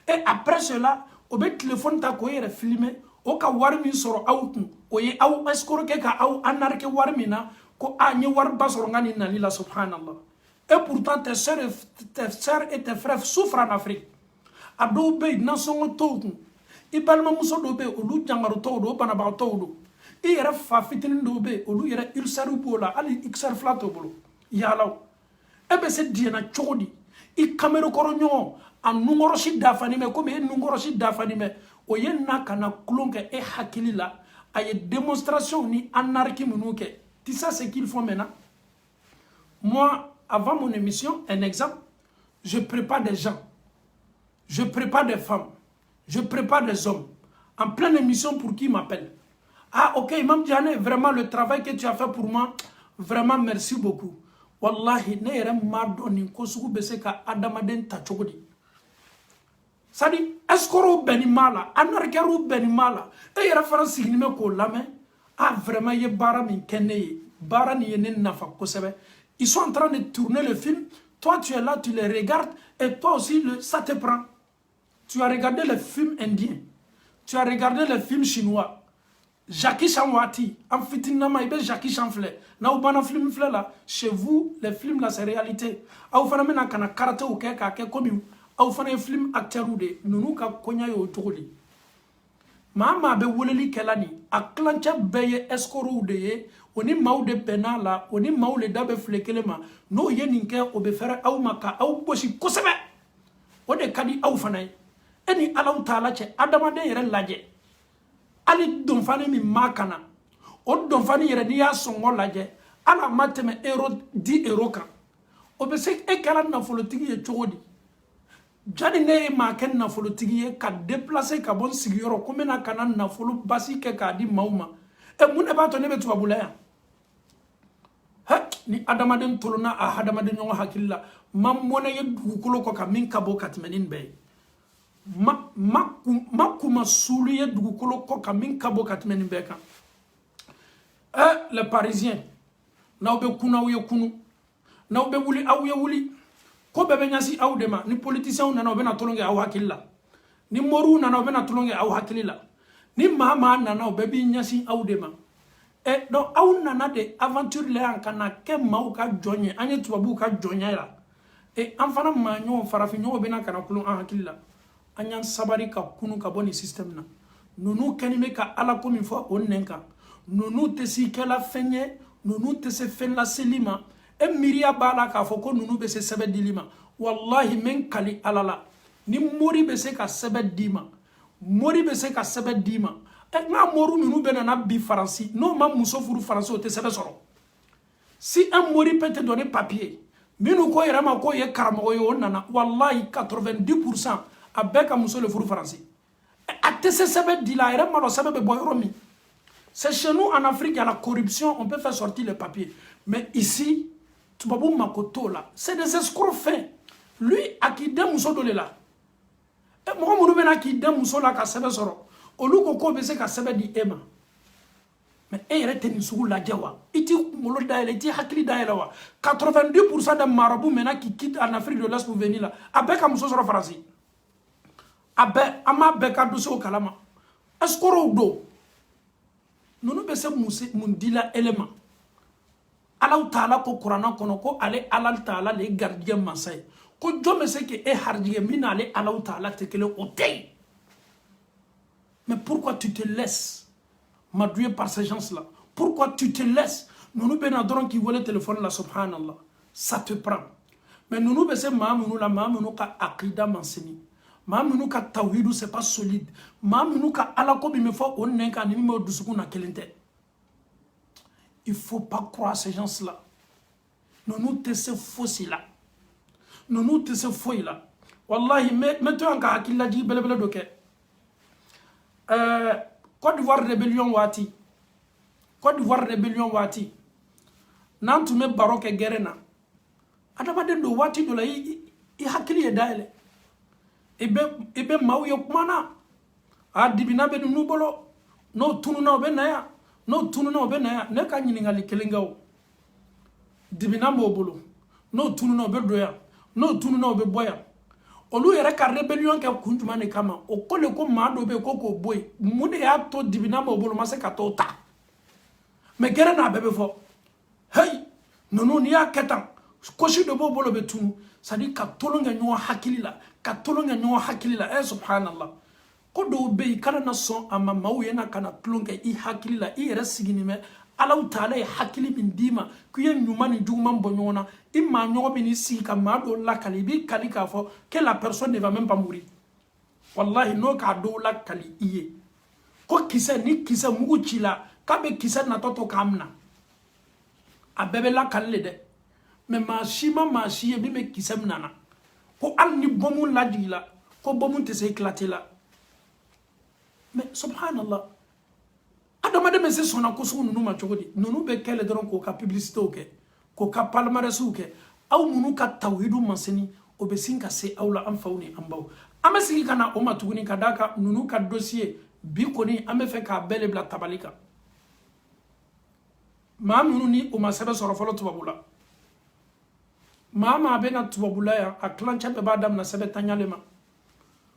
et après cela obe téléphone ta ko yere filmer o ka war min soro aw kun o ye aw escroc ke ka aw anarke war mina ko anye war basoro ngani na lila subhanallah. Et pourtant tes sœurs et tes frères souffrent en Afrique. Ado be na songo to kun ibalma muso do be olu jangaro to do bana ba to do e yere fa fitin do be olu yere ulceru bola ali xr flato bolo yalaw e be se diena chodi i kamero koronyo an nungoroshi dafani me comme nungoroshi dafani me o yenna kana klonke e hakilila ay démonstration ni anarchie munuke. Tu sais ce qu'ils font maintenant? Moi, avant mon émission, un exemple, je prépare des gens, je prépare des femmes, je prépare des hommes en pleine émission pour qui m'appelle. Ah ok, Imam Diané, vraiment le travail que tu as fait pour moi, vraiment merci beaucoup. Wallahi, ne yere mardoni ko sugu bese ka adamaden ta chogodi. Sadi escoro benimala, anarkeru benimala. E yere fara signime ko lame. Ah vraiment ye bara min kenne bara ni yene nafa kosebe. Ils sont en train de tourner le film. Toi tu es là, tu les regardes et toi aussi ça te prend. Tu as regardé le film indien. Tu as regardé le film chinois. Jackie Chan Wati, en fitinama ibe Jackie Chan fle. Na ou bana film fle là, chez vous les films là c'est réalité. Au fana mena kana karate ou ke ka ke komi. Au fana film acteur ou de nunu ka konya yo togoli. Mama be woleli kelani aklancha beye escoro de ye oni maude penala oni maule dabe flekelema no ye ninke obe fere au maka au boshi kosebe o de kadi au fanay eni alaw taala che adamade yere laje ali don fani mi makana o don fani yere ni ya songo laje ala mateme euro 10 euro kan obe se e kala na folotigi ye chogodi jadi ne ma ken na folotigi ye ka déplacer ka bon sigiyoro ko mena kana na folo basi ke ka di mauma e mun e ba to ne be tubabula ya ha ni adamaden tolona a adamaden nyongo hakilla mam mona ye dugukolo ko ka min kabo katmenin be makuma sulu ye dugukolo ko ka min kabo katmenin be kan les parisiens na be kuna ye kunu na be wuli aw ye wuli ko bebe nyasi aw dema ni politicien nana obena tolonge aw hakilla ni moru nana obena tulonge au hakilila ni mama nana obebi nyasi au dema e donc au nana de aventure le an kana ke mau ka jonye anye tubabu ka jonya la e enfana manyo farafinyo obena kana kulon an hakilila anyan sabari ka kunu ka boni system na nunu kanime ka ala ko min fo onnenka nunu te si kala fenye nunu te se fen la selima e miria bala ka fo ko nunu be se sebe dilima wallahi men kali alala ni mori be se ka sebe dima mori be se ka sebe dima e nga moru nunu be na bi faransi no ma muso furu faransi o te sebe soro si un mori peut te donner papier minu ko yera ma ko ye karamo yo nana wallahi 90% abeka muso le furu faransi a te se sebe dila yera ma lo sebe be boyromi. C'est chez nous en Afrique, il y a la corruption, on peut faire sortir les papiers. Mais ici, Tubabou Makoto là, c'est des escrocs fins. Lui, à qui d'un mousseau de là. Et moi, je me dis d'un mousseau là, qui s'est soro. Au lieu qu'on commence à s'être dit Emma. Mais il est tenu sur la Djawa. Il dit Molo Daïla, il dit Hakli Daïla. 92% des marabouts maintenant qui quittent en Afrique de l'Est pour venir là. Avec un mousseau sur la France. Avec un beka douce au Kalama. Escroc d'eau. Nous be se mundila élément ala taala ko qur'an kono ko ale ala taala le gardien masay ko jome se ke e harjige mina ale ala taala te kele otey. Mais pourquoi tu te laisses madouer par ces gens-là? Pourquoi tu te laisses? Nous be na doron ki wole téléphone la subhanallah, ça te prend. Mais nous be se mamunu la mamunu ka aqida mansini. Mamunu ka tawhidu c'est pas solide. Mamunu ka alako bi me fo onnenka ni me dusuku na kelente. Il faut pas croire ces gens-là. Nous te se fossi là. Nous te se foi là. Wallahi mettons ka akilla di belebele doke. Côte d'Ivoire rébellion wati. Côte d'Ivoire rébellion wati. Nantu me baroke gerena. Adama den do wati do la i hakili e daile. Ebe mau yo kumana a dibina be nu bolo no tunu na be na ya no tunu na be na ya ne ka nyini ngali kelengawo dibina mo bolo no tunu na be doya no tunu na be boya olu yere ka rebellion ke kuntuma ne kama o kole ko ma do be ko boy mude ya to dibina mo bolo ma se ka to ta me gere na bebe fo hey nono ni ya ketan ko shi do bolo be tunu sadi ka tolonga nyo hakilila ka tolonga nyo hakilila subhanallah ko do be kana na son ama mawye na kana tolonga i hakilila i resigini me ala taala e hakili bin dima ku ye nyuma ni juma mbonyona i ma nyo be ni si ka ma do la kalibi kali ka fo que la personne ne va même pas mourir wallahi no ka do la kali iye ko kisa ni kisa mugu chila ka be kisa na toto kamna abebe la kalle de mais ma chiye bi me kisem nana ko al ni bomu ladila ko bomu te se éclater là mais subhanallah adama de me se sona ko so nunu ma chogodi nunu be kele doron ko ka publicité oke ko ka palmarès oke aw munu ka tawhidu masini o be sinka se awla am fawni ambaw amesiki kana o matuguni kadaka nunu ka dossier bi koni ame fe ka bele bla tabalika ma nunu ni o ma sebe soro folo tubabula mama bena tubabulaya a clancha be badam na sebe tanyalema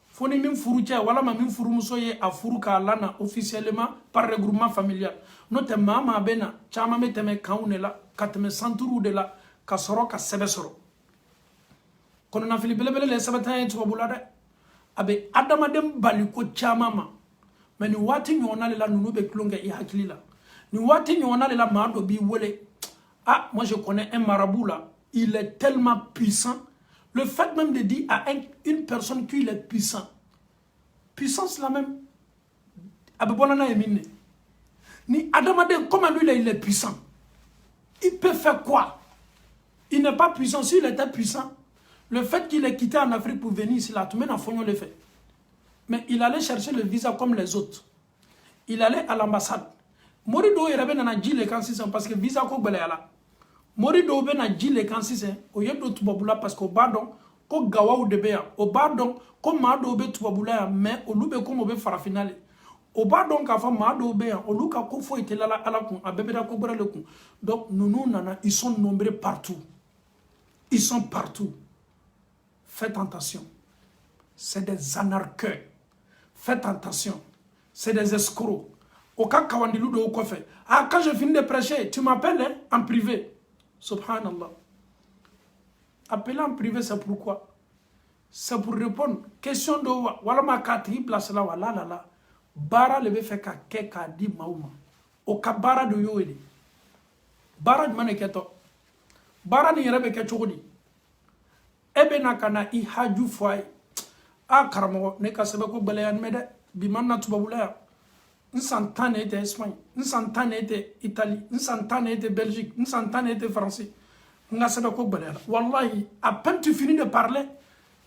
foni min furu tia wala ma min furu muso ye a furu ka lana officiellement par regroupement familial note mama bena chama meteme kaunela kateme santuru de la ka soro ka sebe soro kono na filibelebele le sebe tanya tubabula de abe adama dem bali ko chama ma mais ni wati nyona le la nunu be klonga i hakilila ni wati nyona le la mando bi wole ah moi je connais un marabout là. Il est tellement puissant. Le fait même de dire à une personne qu'il est puissant. Puissance la même. Ni Adamade, comment lui il est puissant? Il peut faire quoi? Il n'est pas puissant. S'il était puissant, le fait qu'il ait quitté en Afrique pour venir ici, là, tout le monde a fait le fait. Mais il allait chercher le visa comme les autres. Il allait à l'ambassade. Morido il avait dans Gile quand c'est parce que visa ko là. Morido be na jile kan sise o yedo tubabula parce que badon ko gawa ou de beya o badon ko mado be tubabula mais o lube ko mo be farafinale o badon ka fa mado beya o luka ko fo itelala ala kun abebeda ko bra le kun. Donc nous nana ils sont nombreux partout. Ils sont partout. Faites attention. C'est des anarcheurs. faites attention. C'est des escrocs. Au cas où de quoi fait. Ah, quand je finis de prêcher, tu m'appelles hein, en privé. Subhanallah. Appeler en privé, c'est pourquoi? C'est pour répondre. Question de voilà ma carte, place là, voilà là là. Bara le fait qu'à dit maouma. Au cas bara de yoéli. Bara de maneketo. Bara ni rebe ke chogodi. Ebe na kana I haju foy. Ah karamo ne ka sebe ko balayan mede bi manna tubabula. Nsantane était Espagne, Nsantane était Italie, Nsantane était Belgique, Nsantane était Français. Wallahi, à peine tu finis de parler,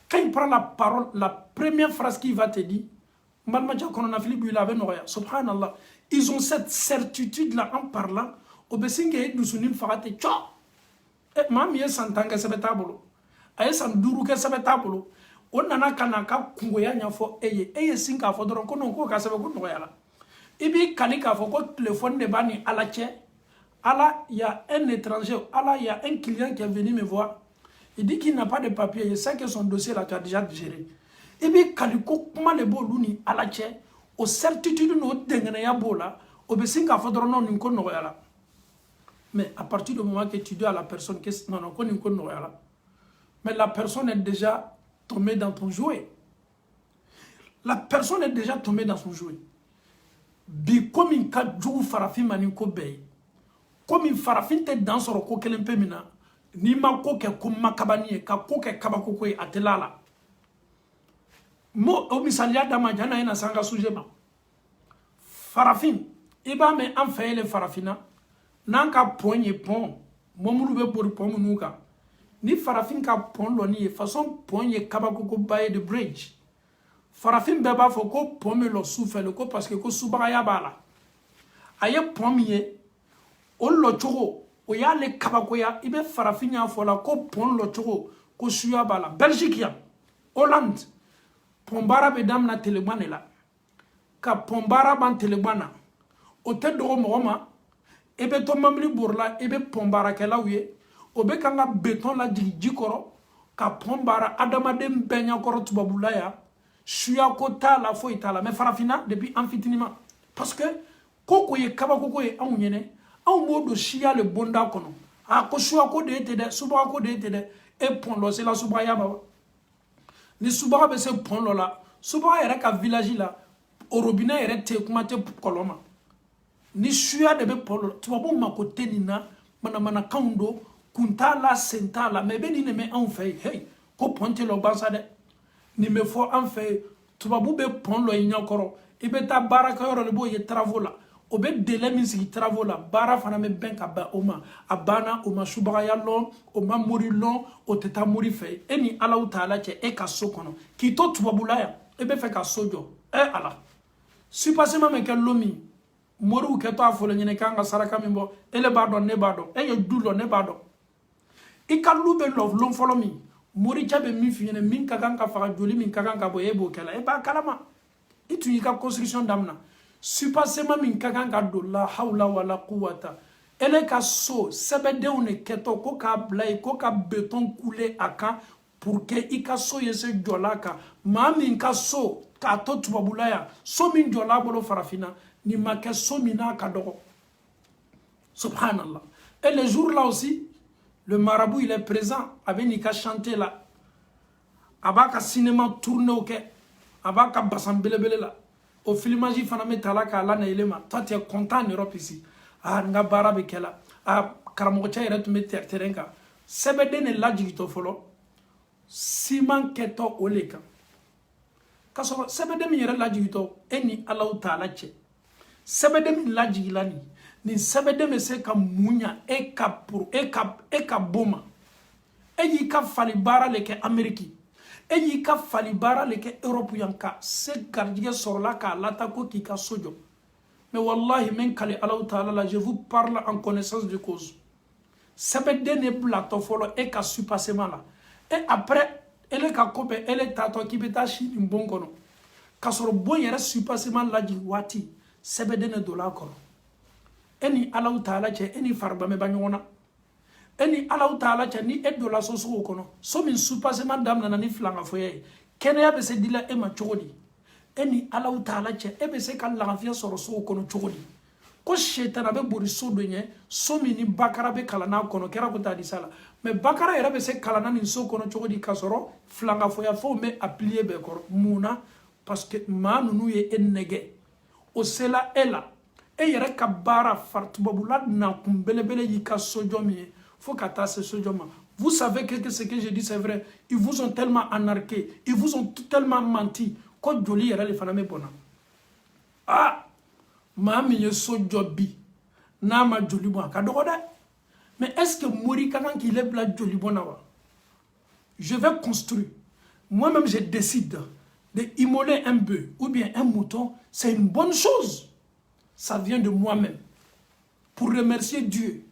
quand il prend la parole, la première phrase qu'il va te dire, subhanallah, ils ont cette certitude-là en parlant, au Bessingue du Sunim Farate, tcho, et mamie s'entanga sebetabolo, aye sanduru ke sebetabolo, on nana kanaka kungoya nyafo eye sinka fodron kono ko ka sebe ko noyala. Ibi kanika foko téléphone de bani à la tché. Allah, il y a un étranger, Allah, il y a un client qui est venu me voir. Il dit qu'il n'a pas de papier, il sait que son dossier là, tu as déjà géré. Ibi kaliko comment le beau luni à la tché, au certitude no dengenaya bola, au besinga fodrono ninko noyala. Mais à partir du moment que tu dis à la personne que non non ninko noyala. Mais la personne est déjà tombée dans ton jouet. La personne est déjà tombée dans son jouet. Bi comme une kadjou farafin maniko bey comme une farafin te dans sur ko kelen pemina ni ma ko ke ko makabani ka ko ke kabako ko atelala mo o misalia dama jana ina sanga sujema farafin iba me en fait le farafina nanka poigné pont momulu be bor pont munuka ni farafin ka pont lo ni façon poigné kabako ko baye de bridge farafin beba fo ko pomme lo soufele ko parce que ko subaya bala aye pommier o lo chogo o ya le kabako ya ibe farafin ya fo la ko pon lo chogo ko suya bala Belgique ya Hollande pombara be dam na telebane la ka pombara ban telebana o te do mo ma ebe to mamli burla ebe pombara ke la wiye o be kanga béton la jikoro ka pombara adamadem benya koro tubabula ya suya kota la fo itala mais farafina depuis amphithénement parce que koko ye kabako ko ye amunyene amu modo shia le bonda kono a ko suya ko de tede suba ko de tede e pon lo c'est la suba ya ba ni suba be se pon lo la suba yere ka village la au robinet yere te kuma te koloma ni suya de be pon lo tubabu makote ni na mana kaundo kuntala sentala mais be ni ne me en fait hey ko ponte lo bansa de ni me fo en fait tubabu be pon lo inyakoro ibe ta baraka yoro le bo ye travaux la o be délai min sigi travaux la bara fana me ben ka ba oma abana oma subaya lo oma mori lo o teta mori fe eni ala taala che e ka so kono ki to tubabu la ya ebe fe ka sojo ala si passement me ke lomi mori u ke to afolo nyene kanga saraka mi bo ele ba do ne ba do e ye dulo ne ba do I ka lube love lon follow me mori chabe mi fiene min kaganka fa joli min kaganka bo ebo kala e ba kalama itu yi ka construction damna supasema min kaganka do la hawla wala quwwata ele ka so sebedew ne keto ko ka blay ko ka béton couler aka pour que I ka so yese jolaka ma min ka so ka to tubabulaya so min jola bolo farafina ni ma ke so mina ka dogo subhanallah et le jour là aussi le marabout il est présent avec Nika chanter là abaka cinéma tourné au quai abaka bassan belebele là au filmage fana metala ka la na elema toi tu es content en Europe ici ah nga barabe kela ah karamo cha ire tu meter terenka sebede ne laji to folo siman keto oleka kaso sebede mi ire laji to eni Allah taala che sebede mi laji lani ni sebede me se ka munya e ka pour e ka boma e yi ka fali bara leke Ameriki e yi ka fali bara leke Europe yanka se gardier sorla ka lata ko ki ka sojo mais wallahi men kali Allah taala la je vous parle en connaissance de cause sebede ne plateau folo e ka supasement là et après ele ka kope ele tato ki beta shi mbongono kasoro bon yere supasement la di wati sebede ne dola ko eni Allah taala che eni farba me banyona eni Allah taala che ni edo la soso kono so min supasement damna na ni flanga foye kene ya be se dila e ma chogodi eni ala taala che ebe se ka lafiya soro so kono chogodi ko shetana be bori so do nye so mini bakara be kala na kono kera ko tadi sala mais bakara yera be se kala na ni so kono chogodi ka soro flanga fo ya fo me applier be kor muna parce que ma nunu ye ennege o sela ela e yera ka bara fartubabula na kumbelebele yika sojomi faut kata se sojoma. Vous savez que ce que je dis c'est vrai. Ils vous ont tellement anarqué, ils vous ont tellement menti. Quand joli yera le faname bona. Ah, mami ye sojobi na ma joli bon ka dogoda. Mais est-ce que mori quand il est bla joli bona wa? Je vais construire. Moi-même je décide de immoler un bœuf ou bien un mouton, c'est une bonne chose. Ça vient de moi-même. Pour remercier Dieu.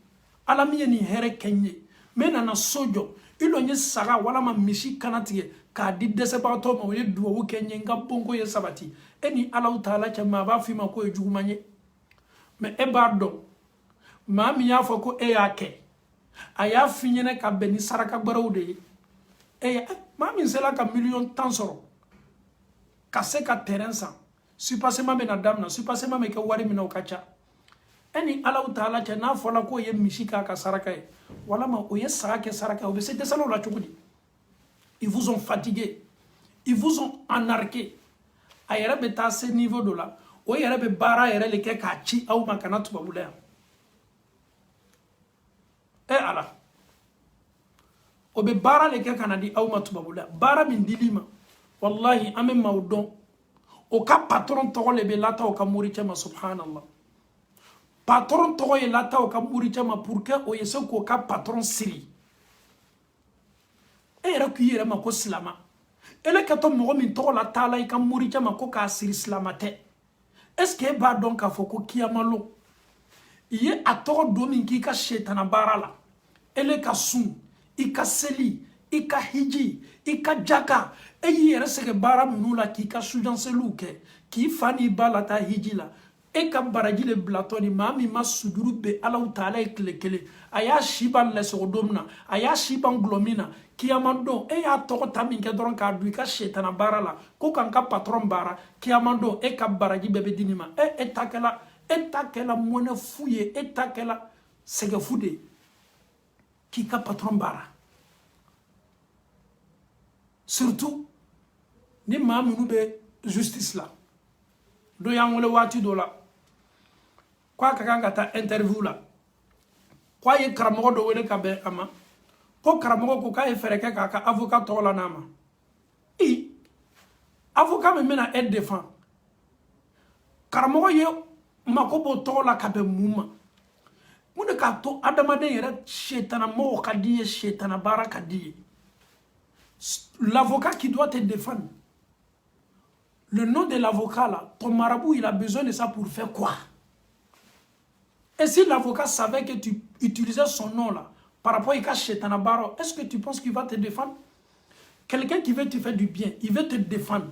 Alami ni here kenye. Mais nana sojo. Ilo nye saga wala ma mishi kanatige. Ka di dese pa to ma ye duwa wu kenye nga bongo ye sabati. Eni ala utala cha ma ba fi ma ko e jugumanye. Mais e bardo. Ma mi ya foko e yake. Aya finyene ka beni saraka gbaraw de. E ma mi sela ka million tansoro. Ka se ka terrain sa. Supasé ma na dam na supasé ma me ke wari mina okacha eni ala taala cha na fola ko ye mishika ka saraka e wala ma o ye saraka saraka o be se desalo la chukudi. Ils vous ont fatigué, ils vous ont anarqué ayera beta à ce niveau de là o yera be bara yera le ke ka chi au makana tu babula e ala o be bara le ke kanadi au matu babula bara min dilima wallahi ame maudon o ka patron togo le be lata o ka muri chama subhanallah patron togo ye lata o ka muri chama pour que o yese ko ka patron siri e yera ku yera ma ko slama ele ka to mo min togo la tala i ka muri chama ko ka siri slamate est-ce que ba donc a foko kiyamalo ye atoro do min ki ka shetana barala ele ka sun i ka seli i ka hiji i ka jaka e yere sege bara munula ki ka sujanse luke ki fani bala ta hiji la e ka baraji le blatoni mami ma suduru be ala utala e kele aya shiban le sodomna aya shiban glomina kiyamando e ya toko tamin ke doron ka du ka shetana barala ko kan ka patron bara kiyamando e ka baraji bebe dinima e takela mone fuye e takela sege fude ki ka patron bara surtout ni mamunu be justice la do yangole wati do la kwa kakanga ta interview la kwa ye karamogo do wele ka be ama ko karamogo ko ka e fereke ka avocat to la nama i avocat me mena aide défend karamogo ye makobo to la ka be muma mune ka to adamade yere shetana mo ka diye shetana baraka diye. L'avocat qui doit te défendre, le nom de l'avocat là, ton marabout il a besoin de ça pour faire quoi? Et si l'avocat savait que tu utilisais son nom là par rapport à Shetana Baro, est-ce que tu penses qu'il va te défendre? Quelqu'un qui veut te faire du bien, il veut te défendre.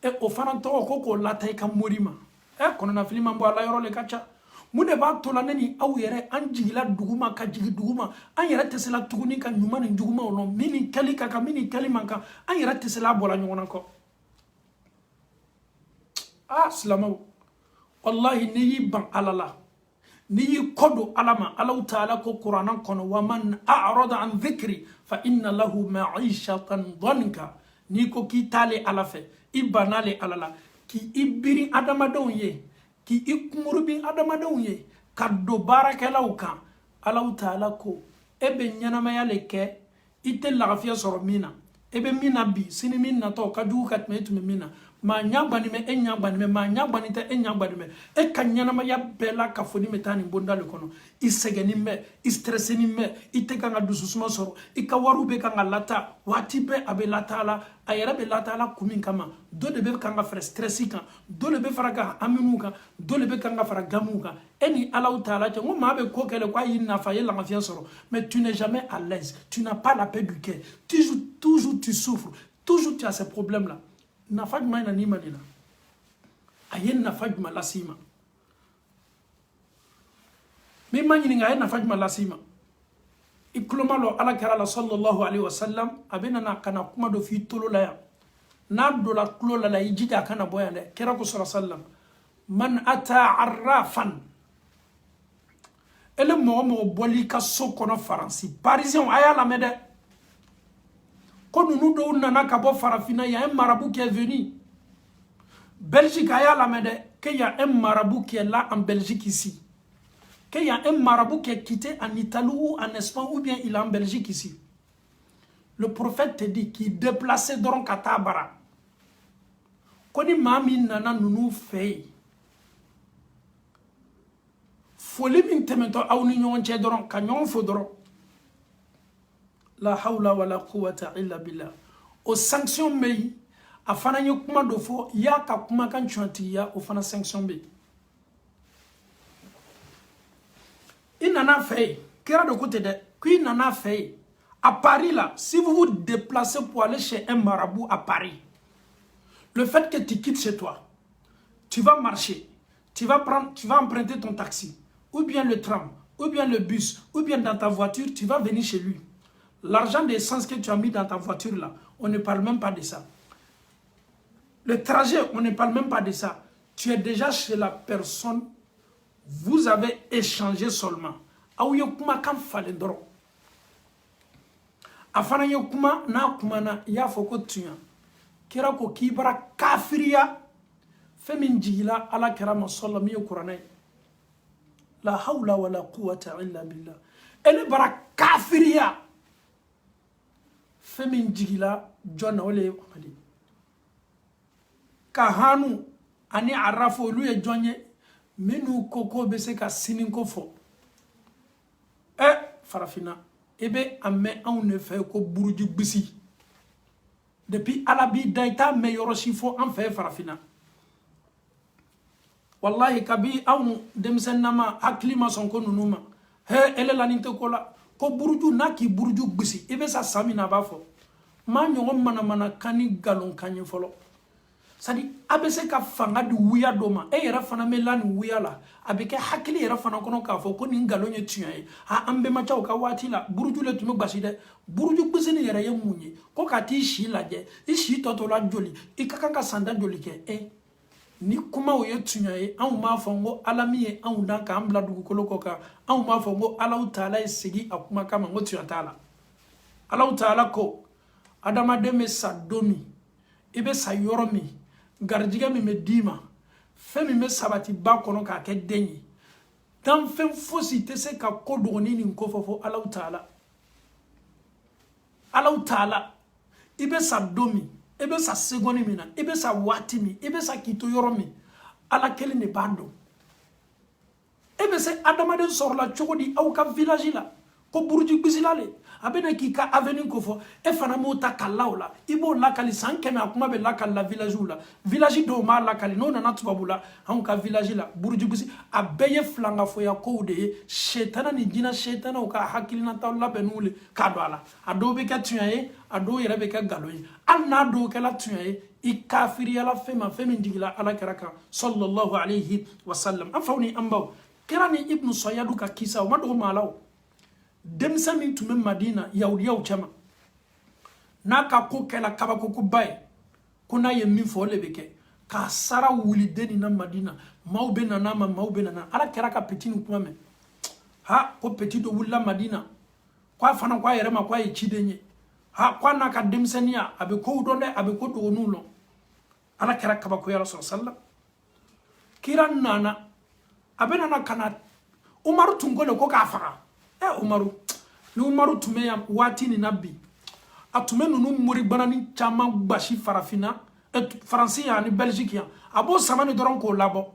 Et au fananto koko lataï ka morima. Qu'on a fini mambo ala yoro le kacha. Mude ba tolane ni aw yere anjigila duguma ka jigi duguma an yere tesela tuguni ka nyuma ni duguma ono mini kali ka mini kali manka an yere tesela bola nyona ko salama wallahi ni yiban alala ni yikodo alama Allah ta'ala ko qur'anan kono wa man a'rada an dhikri fa inna lahu ma'ishatan dhanka ni ko ki tale alafe ibanale alala ki ibiri adamadon ye ki ikumurubin adamadon ye kaddo barakelaw kan Allah ta'ala ko ebe nyanama yale ke ite lafiya soro mina ebe mina bi sini mina to kadu katmetu mina ma nyambani me enyambani me ma nyambani te enyambani me e kanyanama ya bela ka foni metani bonda le kono isegeni me istresseni me ite kanga dususuma soro ikawaru be kanga lata wati be abe latala ayera be latala kumin kama do de be kanga fra stressi kan do le be faraka aminu kan do le be kanga fara gamu kan eni Allah taala te ngo ma be kokele kwa yina fa yela ngafia soro mais tu n'es jamais à l'aise, tu n'as pas la paix du cœur, toujours tu souffres, toujours tu as ces problèmes là. Nafajma ina nima nina ayen nafajma lasima mima nyini ayen nafajma lasima ikulomalo ala karala sallallahu alaihi wasallam abena na kana kuma do fi tolo la ya n'a dola kulo la i jija kana boya de kira ko sallallahu alaihi wasallam man ata arrafan ele mo boli ka so kono faransi parisien aya la mede ko nunu do nana ka bo farafina ya un marabout qui est venu Belgique aya la mede qu'il y a un marabout qui est là en Belgique ici qu'il y a un marabout qui est quitté en Italie ou en Espagne ou bien il est en Belgique ici. Le prophète te dit qu'il déplaçait donc à Tabara. Koni mami nana nunu fei. Foli min temento aw ni ñon ci doron ka ñon fo doron. La hawla wala quwwata illa billah. O sanction mei afana ñu kuma do fo ya ka kuma kan chanti ya o fana sanction mei. Il n'en a fait, kira de côté de, qui n'en a fait. À Paris là, si vous vous déplacez pour aller chez un marabout à Paris, le fait que tu quittes chez toi, tu vas marcher, tu vas emprunter ton taxi, ou bien le tram, ou bien le bus, ou bien dans ta voiture, tu vas venir chez lui. L'argent d'essence que tu as mis dans ta voiture là, on ne parle même pas de ça. Le trajet, on ne parle même pas de ça. Tu es déjà chez la personne. Vous avez échangé seulement. Aouye kuma kam falen doro. Afana yo kuma na kuma na ya foko tuya. Kira ko kibara kafiriya. Femin jigila ala kirama sallam yo Qur'anay. La hawla wala quwwata illa billah. Ele bara kafiriya. Femin jigila jona ole amadi. Kahanu ani arafo luye jonye. Menu koko bese ka sininko fo farafina ebe amme on ne fait ko buruju bisi depuis alabi daita me yorosi fo en fait farafina wallahi kabi aw demsennama aklima son ko nunuma ele laninte ko la ko buruju naki buruju bisi ebe sa samina ba fo ma nyogom mana kani galon kanye folo sadi abese ka fanga di wuya doma e yera fana melani wuya la abike hakili yera fana kono ka fo ko ni ngalonye tuye ha ambe ma chaw ka wati la buruju le tume gbasi de buruju gbese yera ye munye ko ka ti shi la je i shi toto la joli i ka kan ka sanda joli ke ni kuma o ye tuye an ma fo ngo alamiye an dan ka ambla dugu koloko ka an ma fo ngo Allah taala e sigi akuma kama ngo tuya taala Allah taala ko adama deme sa domi ibe sa yoromi garjiga mi me dima femi me sabati ba kono ka ke denyi dan fem fosi te se ka kodoni ni ko fofo Allah taala ibe sa domi ibe sa segoni mina ibe sa watimi ibe sa kito yoromi ala kele ne bando ibe se adama den sorla chogodi au ka village la ko burju bisilale abena ki ka avenue ko fo e fana mota kallawla ibo lakali sankeme akuma be lakal la village la village do ma lakali no na tubabula han ka village la burju bisi abeye flanga fo ya ko de shetana ni jina shetana o ka hakilina tawla benule kadwala ado be ka tuye ado yere be ka galoyi alna do ke la tuye i kafiri ala fema digila ala karaka sallallahu alayhi wa sallam afawni ambaw kirani ibn sayyadu ka kisa o mado malaw demsa min tume Madina yaw chama naka ko kela kaba ko bay kuna ye min fo lebeke ka sara wuli deni na Madina mawbe na nama mawbe na ala kera ka petit kuma me ha ko petit do wulla Madina kwa fana kwa yere ma kwa ye chidenye ha kwa naka demsania abe ko donde abe ko do nulo ala kera kaba ko ya rasul sallallahu kiran nana abe nana kana Umaru tungole ko ka fara Umaru ni Umaru tume ya wati ni nabi atume nunu muri banani chama bashi farafina Faransi ya ni Belgique ya abo samani doron ko labo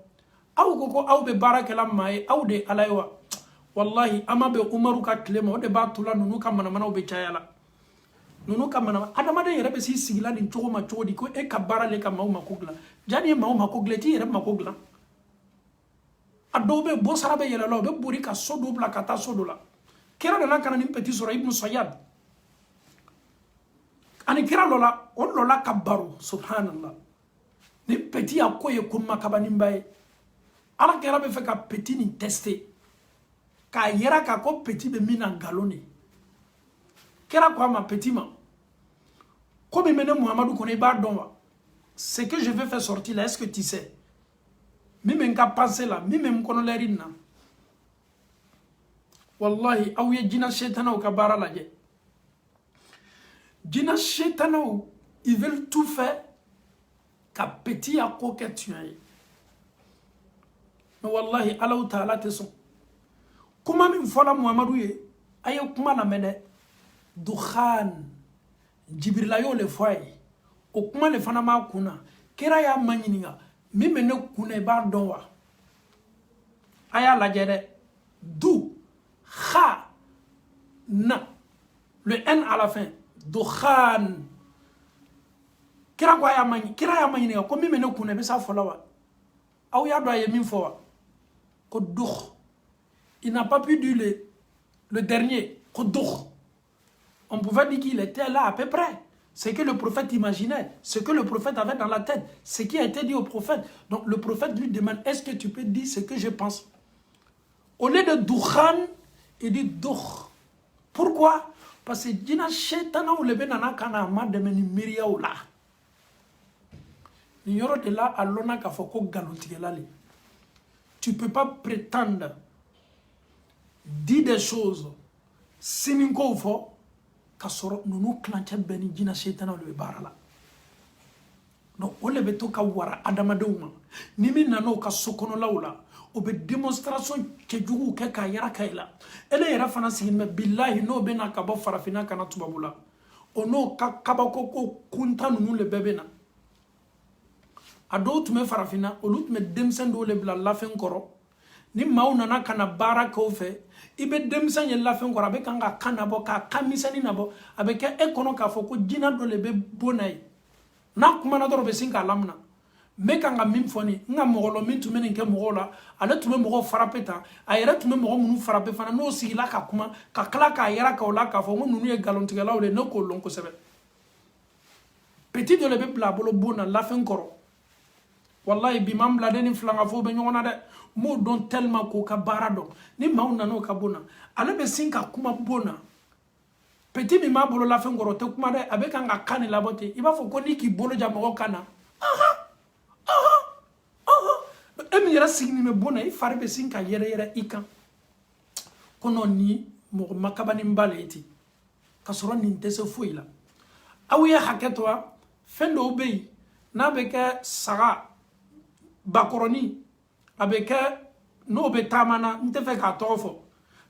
au koko au be barake la mai au de alaiwa wallahi ama be Umaru ka klema o de ba tula nunu ka mana be chayala nunu ka mana adama de yere be si sigila ni chogo ma chodi ko e ka barale ka mauma kugla jani mauma kugla ti yere makugla adobe bo sarabe yele lo be buri ka sodo bla kata sodo la kira de kana ni petit sura ibn Sayyad ani kira lola on lola kabaru subhanallah ni petit akoye kuma kabani mbaye ala kira be fe ka petit ni tester ka yera ka ko petit be mina galoni kira kwa ma petit ma ko be mene Muhammadu ko ne ba don wa ce que je vais faire sortir là, est-ce que tu sais? Même qu'à penser là, même qu'on a l'air. Wallahi, aou ye djina shetana ou kabara la je. Djina shetana ou, ils veulent tout faire qu'à petit à coquet tuer. Mais wallahi, Allah ou ta'ala te son. Comment me fola Muhammadou ye, aye kuma la mene, dukhan, Jibrilayo le foye, o kuma le fanama kuna, kera ya manyininga, mime ne kune bar dowa. Aya la jere, du, kha, na, le N à la fin, dukhan. Kera ya manyininga, ko mime ne kune besa folawa. Aou ya doye min fowa, ko dukh. Il n'a pas pu dire le dernier, Kodour. On pouvait dire qu'il était là à peu près. Ce que le prophète imaginait, ce que le prophète avait dans la tête, ce qui a été dit au prophète. Donc le prophète lui demande, est-ce que tu peux dire ce que je pense? Au lieu de Doukhan, il dit Doukh. Pourquoi? Parce que Dina Shetana ou le Benana Kana Mademeni Miria ou là. Il y aura de là à l'ona Kafoko Galotigelali. Tu ne peux pas prétendre dit des choses sininko fo kasoro nunu clancha beni jina shetana le barala no ole beto ka wara adama deuma nimi nano ka sokono lawla obe démonstration ke jugu ke ka yara kayla ele yara fana sigime billahi no bena ka bo farafina kana tubabula ono ka kabako ko kunta nunu le bebena ado tume farafina olu tume demsendo le bla lafen koro ni mauna kana baraka ofe ibe demsan ye lafen kora be kanga kanabo ka kamisani nabo abeke ekono ka foko jina do le be bonay na kuma na do be sinka lamna me kanga mim foni nga mogolo min tumene nke mogola ale tume mogo farapeta ayere tume mogo munu farape fana no sigila ka kuma ka kala ka yara ka ola ka fo nunu ye galontigala ole no ko lonko sebe petit do le be bla bolo bona lafen koro wallahi bimam bla deni flanga fo be nyona de mo don tellement ko ka barado ni mauna no ka bona ale be sinka kuma bona petit mi ma bolo la fengoro te kuma de avec nga kane la bote iba fo ko ni ki bolo jamo kana e mi yara signi me bona i fare be sinka yere ikan kono ni mo makabani mbaleti kasoro ni ntese foila awiya haketwa fendo obey na be ka saga bakoroni avec no be tamana nte fe ka tofo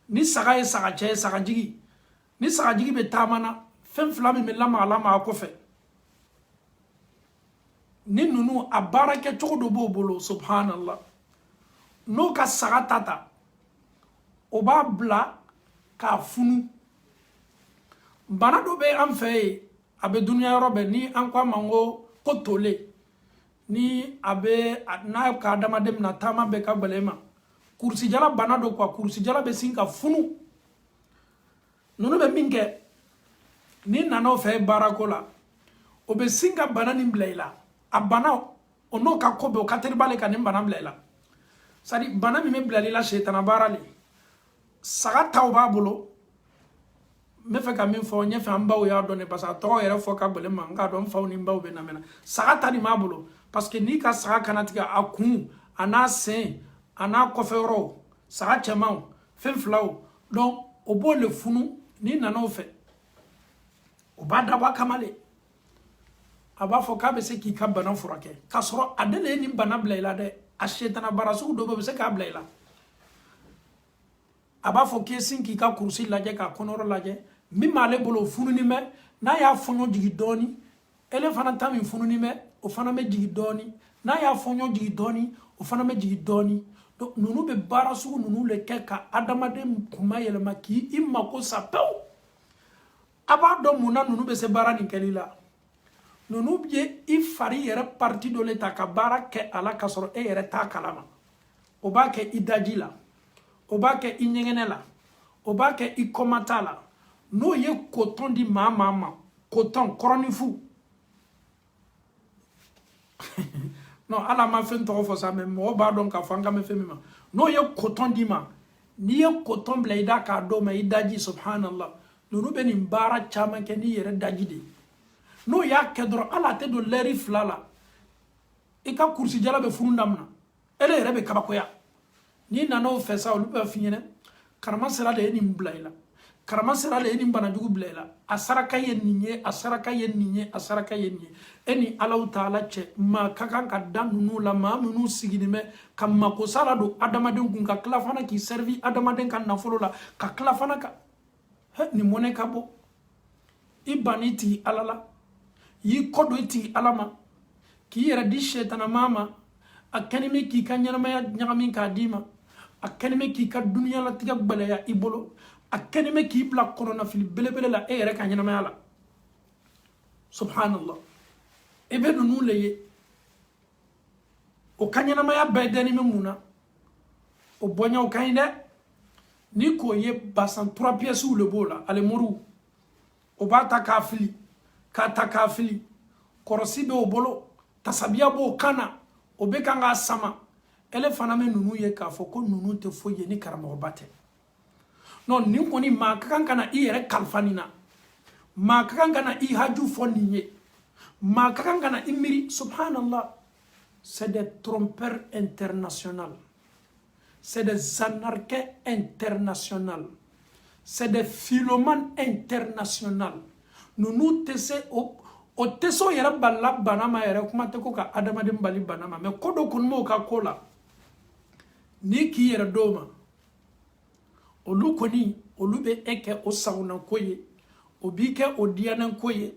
ni saga e saga che saga jigi ni saga jigi be tamana fem flame me lama ko fe ni nunu abarake chodo bobolo subhanallah no ka saga tata oba bla ka funu bana do be am fe abe dunya robe ni an kwa mango ko tole ni abe na ka dama dem na tama be ka balema kursi jala bana do kwa kursi jala be sinka funu nunu be minke ni nano fe barakola o be sinka bana ni mblela abana ono ka kobe o kateri bale ka ni bana mblela sadi bana mi me blali la shetana barali saga tawba bolo me fe ka min fo nye fe ambaw ya donne parce que to yere fo ka balema nga don faw ni mbaw be na mena saga tani ma bolo parce que ni ka saga kanatiga akun ana sen ana kofero saga chemao fen flaw donc o bo le funu ni nano fe o bada wa kamale aba fo ka be se ki ka bana furake kasoro adele ni bana blayla de a shetana barasu do be se ka blayla aba fo ke sin ki ka kursi laje ka konoro laje mi male bolo funu ni me na ya fonyo jigi doni ele fana tami funu ni me o fana me jigi doni na ya fonyo jigi doni o fana me jigi doni donc nunu be barasu nunu le keka adamade kuma yelema ki imma ko sapew aba do muna nunu be se barani kelila nunu bie i fari yere parti do leta ka bara ke ala kasoro e yere ta kalama o ba ke idaji la o ba ke inyengene la o ba ke i komata la no ye coton di mama coton koronifu non ala ma fen to fo sa même mo ba don ka fanga me femima no ye coton di ma ni ye coton blaida ka do ma idaji subhanallah nunu be ni bara chama ke ni yere daji de no ya kedro ala te do leri flala ika kursi jala be furundamna ele rebe kabakoya ni nano fesa olu be finyene karama sera de ni mblaila karama sera le ni bana jugu blaila asaraka yen ninye asaraka yen ninye asaraka yen ninye eni Allah taala che ma kakan ka danunu la ma munu sigidime kam mako sala do adamaden kun ka klafana ki servi adamaden kan nafolo la ka klafana ka ni mone kabo ibaniti alala yi kodo iti alama ki yera di shetana mama akanime ki kanyana maya nyagamin ka dima akanime ki ka dunya la tiga balaya ibolo akanime ki bla corona fil belebele la e yera kanyana maya la subhanallah ebe nunu leye o kanyana maya bedeni memuna o bonya o kayinde ni ko ye basan 3 pièces ou le bola ale moru o bata kafili kata kafili korosi be o bolo tasabia bo kana o be kanga sama ele fana me nunu ye ka fo ko nunu te foye ni karamo bate non ni ko ni ma kan kana i yere kalfanina ma kan kana i haju foniye ma kan kana imiri subhanallah c'est des trompeurs internationaux c'est des anarchiques internationaux c'est des philomanes internationaux nunu tese o teso yera balla banama yera kuma te ko ka adamaden bali banama mais kodo kun mo ka kola ni ki yera doma olu koni olu be eke o sauna koye o bike o diana koye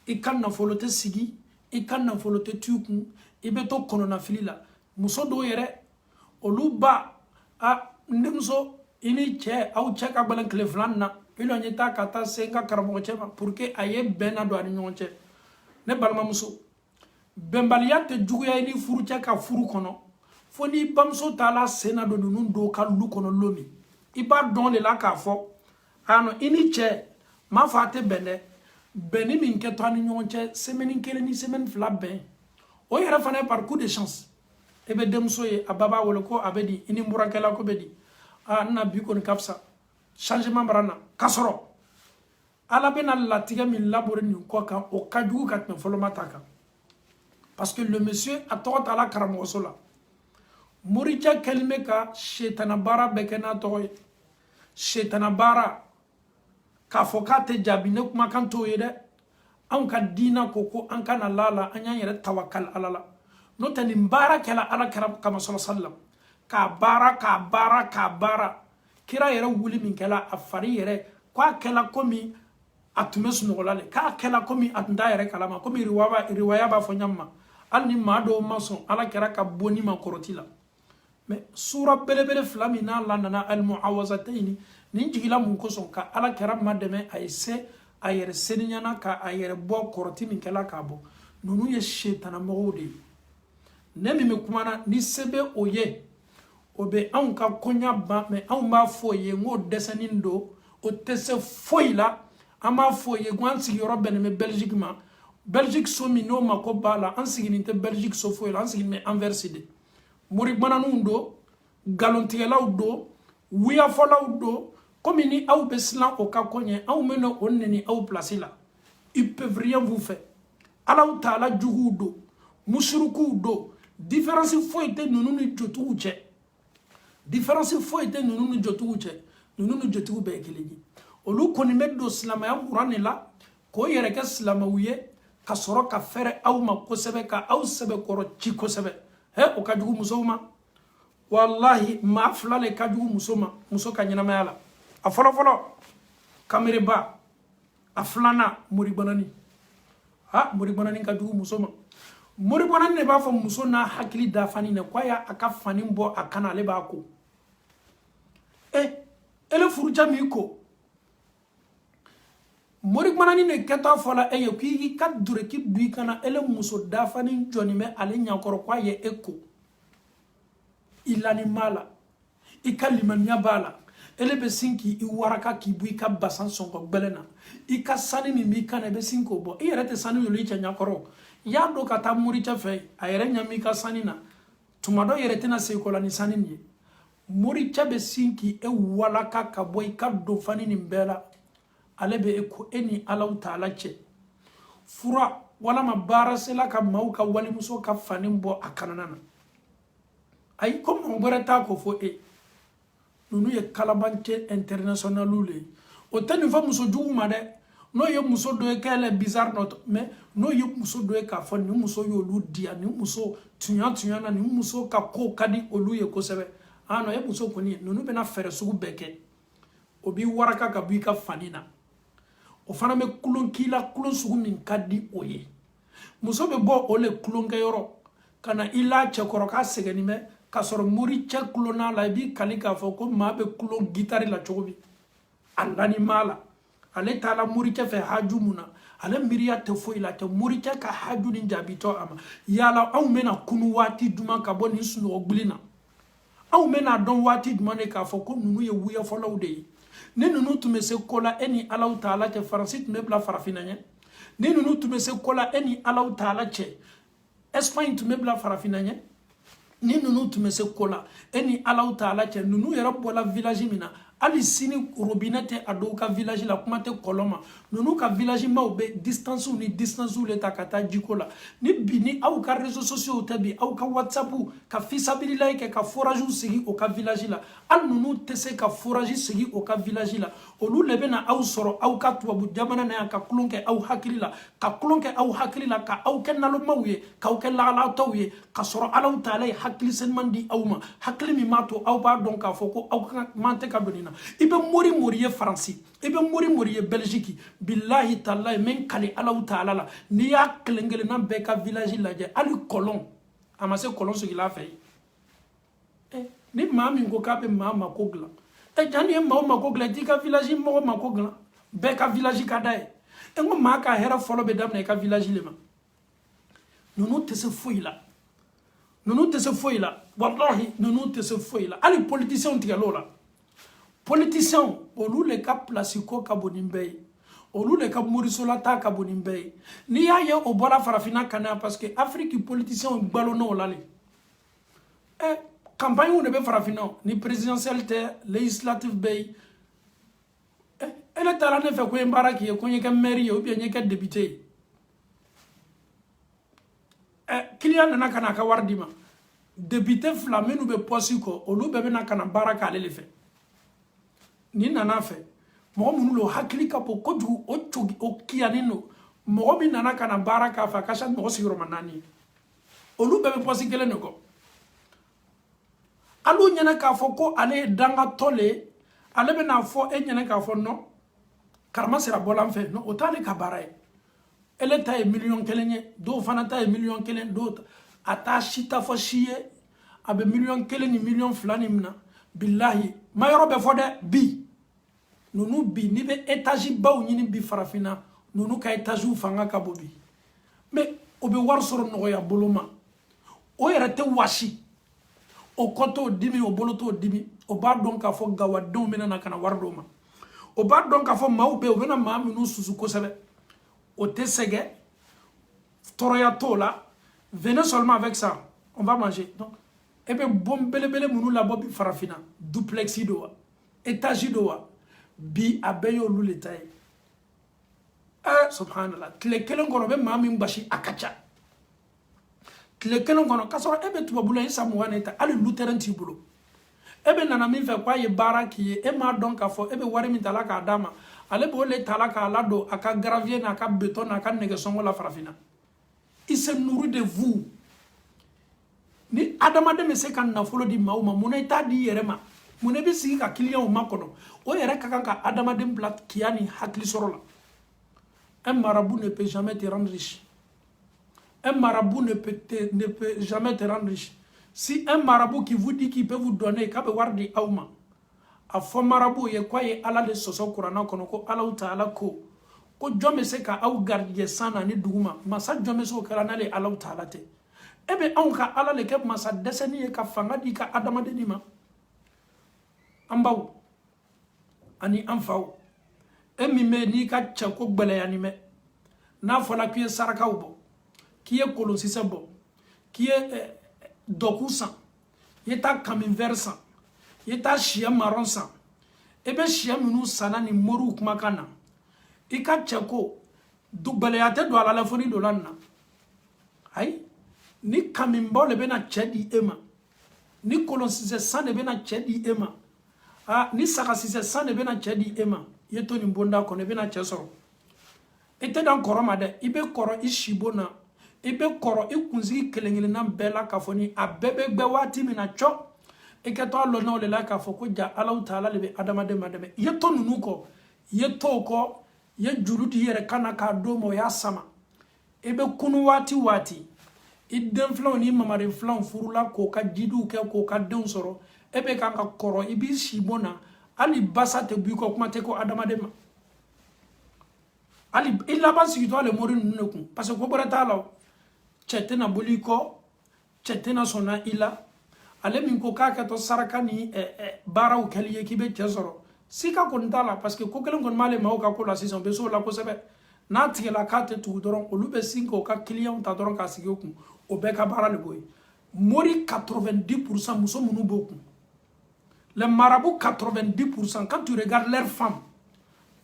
ikan na folote sigi ikan na folote tukun ibeto kono na filila muso do yere olu ba a ndimso ini che au che ka balan kleflanna ilo nyeta kata senga karamo chema pour que aye bena do ani nyonche ne balma muso bembaliyate juguya ni furu che ka furu kono foni bamso tala sena do nun do ka lu kono lomi iba don le la ka fo ano ini che ma fate bene beni min ke to ani nyonche semaine kele ni semaine fla ben o yera fane par coup de chance ebe demso ye ababa wolo ko abedi ini murakela ko bedi na bi ko ni kapsa changement barana kasoro ala bena latiga min labore ni ko kan o kaju ka tme folo mataka parce que le monsieur a tort à la karamosola moricha kelme ka shetana bara bekena toy shetana bara ka fokate jabine kuma kan to yede an ka dina koko an kana lala anya yere tawakkal alala no tani bara kala ala karam kama sallam ka bara kira yere wuli min kala afari yere kwa kala komi atumes nogolale ka kala komi atnda yere kalama komi riwaya ba fo nyamma alni mado mason ala kira ka boni ma korotila mais sura belebele flamina landana al muawazataini nin jigila mun ko son ka ala kira mademe ayse ayere seninyana ka ayere bo koroti min kala ka bo nunu ye shetana mogodi nemi me kumana ni sebe oye obe an ka konya ba me an ba foye ngo desanin do o tese foila ama foye gwan sigi robben me Belgique so mi no mako bala an sigi ninte Belgique so foila an sigi me anverside muri bananu do galontigela do wiya fola do comme ni au beslan o ka konye au meno onneni au placila ils peuvent rien vous faire Allah taala jugu do mushriku do différence foite nunu ni jotu uche différence foite nunu ni jotu uche nunu ni jotu be keleji olu koni meddo slama ya qur'an la ko yere ka slama wiye ka soro ka fere au ma ko sebe ka au sebe koro ci ko sebe he o ka jugu musoma wallahi ma flale ka jugu musoma muso ka nyina mayala a folo kamere ba a flana muri banani ha muri banani ka jugu musoma muri banani ne ba fa muso na hakili da fani ne kwaya aka fani mbo akana le ba ko ele furuja mi ko muri banani ne keta fola ye ki ka dure ki bi kana ele muso da fani joni me ale nyakoro kwaye eko ilani mala ikalimanya bala ele be sinki I waraka ki bu ka basan sonko belena ika sani mi mi kana be sinko bo yere te sani yoli chanya koro ya do kata muri cha fe ayere nyami ka sani na tumado yere tena se ko la ni sani ni muri cha be sinki walaka ka boy ka do fani ni bela ale be ko eni Allah taala che fura wala ma baara sela ka maaw ka walimuso ka fani bɔ a kanana na ayi ko mɔgɔ wɛrɛ t'a ko fɔ e nunu ye kalabancɛ internationalu le o tɛ nin fɔ muso jugu ma dɛ n'o ye muso dɔ ye k'elle est bizarre nɔtɔ mais n'o ye muso dɔ ye k'a fɔ nin muso y'olu diya nin muso tunya na nin muso ka ko ka di olu ye kosɛbɛ ah non e muso kɔni ye nunu bɛna fɛɛrɛ sugu bɛɛ kɛ o b'i waraka ka bɔ i ka fani na o fana bɛ kulon k'i la kulon sugu min ka di o ye muso bɛ bɔ o le kulonkɛyɔrɔ ka na i la cɛkɔrɔ k'a sɛgɛnnen bɛ ka sɔrɔ mori cɛ kulonna la i b'i kali k'a fɔ ko maa bɛ kulon gitari la cogo min a lani maa la ale taala morikɛ fɛ haju mun na ale miiriya tɛ foyi la tɛ morikɛ ka haju ni jaabitɔ a ma yala anw bɛna kunu waati jumɛn ka bɔ nin sunɔgɔ gili na anw bɛna dɔn waati jumɛn de k'a fɔ ko ninnu ye wuyafɔlaw de ye ni ninnu tun bɛ se ko la e ni alaw taala cɛ faransi tun bɛ bila farafinna ɲɛ ni ninnu tun bɛ se ko la e ni alaw taala cɛ Espagne tun bɛ bila farafinna ɲɛ ni ninnu tun bɛ se ko la e ni alaw taala cɛ ninnu yɛrɛ bɔla village min na hali sini robinet tɛ a dɔw ka village la kuma tɛ kɔlɔn ma ninnu ka village maw bɛ distance ni distance le ta ka taa jiko la ni bi ni aw ka réseaux sociaux tɛ bi aw ka whatsapp ka fisabililayi kɛ ka forage sigi o ka village la hali ninnu tɛ se ka forage sigi o ka village la olu le bɛna aw sɔrɔ aw ka tubabu jamana na yan ka kulon kɛ aw hakili la ka kulon kɛ aw hakili la ka aw kɛ nalomaw ye k'aw kɛ lahalatɔw ye ka sɔrɔ alaw taala ye hakili senman di aw ma hakili min b'a to aw b'a dɔn k'a fɔ ko aw man tɛ ka don nin na i bɛ mori ye faransi i bɛ mori ye belgique billahi taalahi min kali alaw taala la n'i y'a kelen kelenna bɛɛ ka village lajɛ hali kɔlɔn a ma se kɔlɔn sigila fɛ ni maa min ko k'a bɛ maa mako dilan jaa ni ye maaw mako dilan i t'i ka village mɔgɔ mako dilan bɛɛ ka village ka d'a ye e ko maa ka hɛrɛ fɔlɔ bɛ daminɛ i ka village le ma ninnu tɛ se foyi la ninnu tɛ se foyi la wallahi ninnu tɛ se foyi la hali politiciens tigɛl'o la politiciens olu le ka place ko ka bon nin bɛɛ ye olu le ka morisola ta ka bon nin bɛɛ ye n'i y'a ye o bɔra farafinna ka na parce que Afrique politiciens balonna o la le campagne de bɛ farafinna ni présidentielle tɛ législative bɛ ye ele taara ne fɛ ko n ye baara k'i ye ko n ye kɛ maire ye ou bien n ye kɛ député ye client nana ka na a ka wari di ma député fila minnu bɛ poste kɔ olu bɛɛ bɛna ka na baara k'ale le fɛ ni nana fɛ mɔgɔ minnu lo hakili ka bon kojugu o kiyanin don mɔgɔ min nana ka na baara k'a fɛ a ka ca mɔgɔ sigiyɔrɔma 4 ye olu bɛɛ bɛ poste kelen de kɔ alu ɲɛna k'a fɔ ko ale ye dangatɔ le ye ale bɛna fɔ e ɲɛna k'a fɔ non karama sera bɔla an fɛ non o t'ale ka baara ye ele ta ye 1,000,000 ye dɔw fana ta ye 1,000,000 dɔw ta a t'a si ta fɔ si ye a bɛ 1,000,000 ni 1,200,000 ni min na billahi ma yɔrɔ bɛ fɔ dɛ bi ninnu bi n'i bɛ étage baw ɲini bi farafinna ninnu ka étage fanga ka bon bi mais o bɛ wari sɔrɔ nɔgɔya bolo ma o yɛrɛ tɛ wasi o kɔ t'o dimi o bolo t'o dimi o b'a dɔn k'a fɔ gawadenw bɛna na ka na wari d'o ma o b'a dɔn k'a fɔ maaw bɛ yen o bɛna maa minnu susu kosɛbɛ o tɛ sɛgɛ tɔɔrɔya t'o la venez seulement avec ça on va manger donc e bɛ bon belebele minnu labɔ bi farafinna duplex do wa étage do wa bi a bɛɛ y'olu le ta ye subhanallah tile kelen kɔnɔ o bɛ maa min basi a ka ca tile kelen kɔnɔ k'a sɔrɔ e bɛ tubabula e san 20 ta hali lutɛrɛn t'i bolo e bɛ nana min fɛ k'a ye baara k'i ye e m'a dɔn k'a fɔ e bɛ wari min tala k'a d'a ma ale b'o le tala k'a ladon a ka gravier n'a ka béton n'a ka nɛgɛsɔngɔ la farafinna il se nourrit de vous ni adamaden bɛ se ka nafolo di maaw ma mun na i t'a di i yɛrɛ ma mun na i bɛ sigi ka client ma kɔnɔ o yɛrɛ ka kan ka adamaden bila kiya ni hakili sɔrɔ la un marabout ne peut jamais te rendre riche un marabout ne peut jamais te rendre riche si un marabout qui vous dit qu'il peut vous donner k'a bɛ wari di aw ma a fɔ marabout ye k'a ye ala de sɔsɔ kuranna kɔnɔ ko alaw taala ko jɔn bɛ se ka aw garijɛ san na ni dugu ma masa jɔn bɛ se o kɛra n'ale alaw taala tɛ e bɛ anw ka ala le kɛ masa dɛsɛni ye ka fanga di ka adamadenni ma an baw ani an faw e min bɛ n'i ka cɛko gbɛlɛyani mɛn n'a fɔra k'i ye sarakaw bɔ k'i ye kolonkisɛ bɔ k'i ye dɔku san i ye taa kamin vɛri san i ye taa siyɛ marɔn san i bɛ siyɛ minnu sanna ni moriw kumakan na i ka cɛko du baleyate do ala la foni do lanna ay ni kamimbo le bena chedi ema ni kolon 600 ne bena chedi ema ni saka 600 ne bena chedi ema yeto ni bonda ko ne bena chesoro ete dan koroma de ibe koro ishibona ibe koro ikunzi kelengele na bela kafoni abebe gbe wati mina cho iketo lo na ole la kafoko ja Allah taala lebe adama de madebe yeto nunu ko yeto ko ye jurudi yere kana ka domo ya sama ebe kunu wati idem flan ni mamare flan furula ko ka jidu ke ko ka den soro ebe kan ka koro ibi shibona ali basa te bu ko kuma te ko adama de ma ali illa basi to le mori nunu ku parce que ko borata law chetena buliko chetena sona ila ale min ko ka to saraka ni baraw kaliye kibe tesoro sika ko ndala parce que ko kelen kon male ma o ka ko la saison be so la ko sebe na ti la carte tu doron o lube sinko ka client ta doron ka sigi ku o be ka bara le boy mori 90% muso munu boku les marabouts 90% quand tu regardes leurs femmes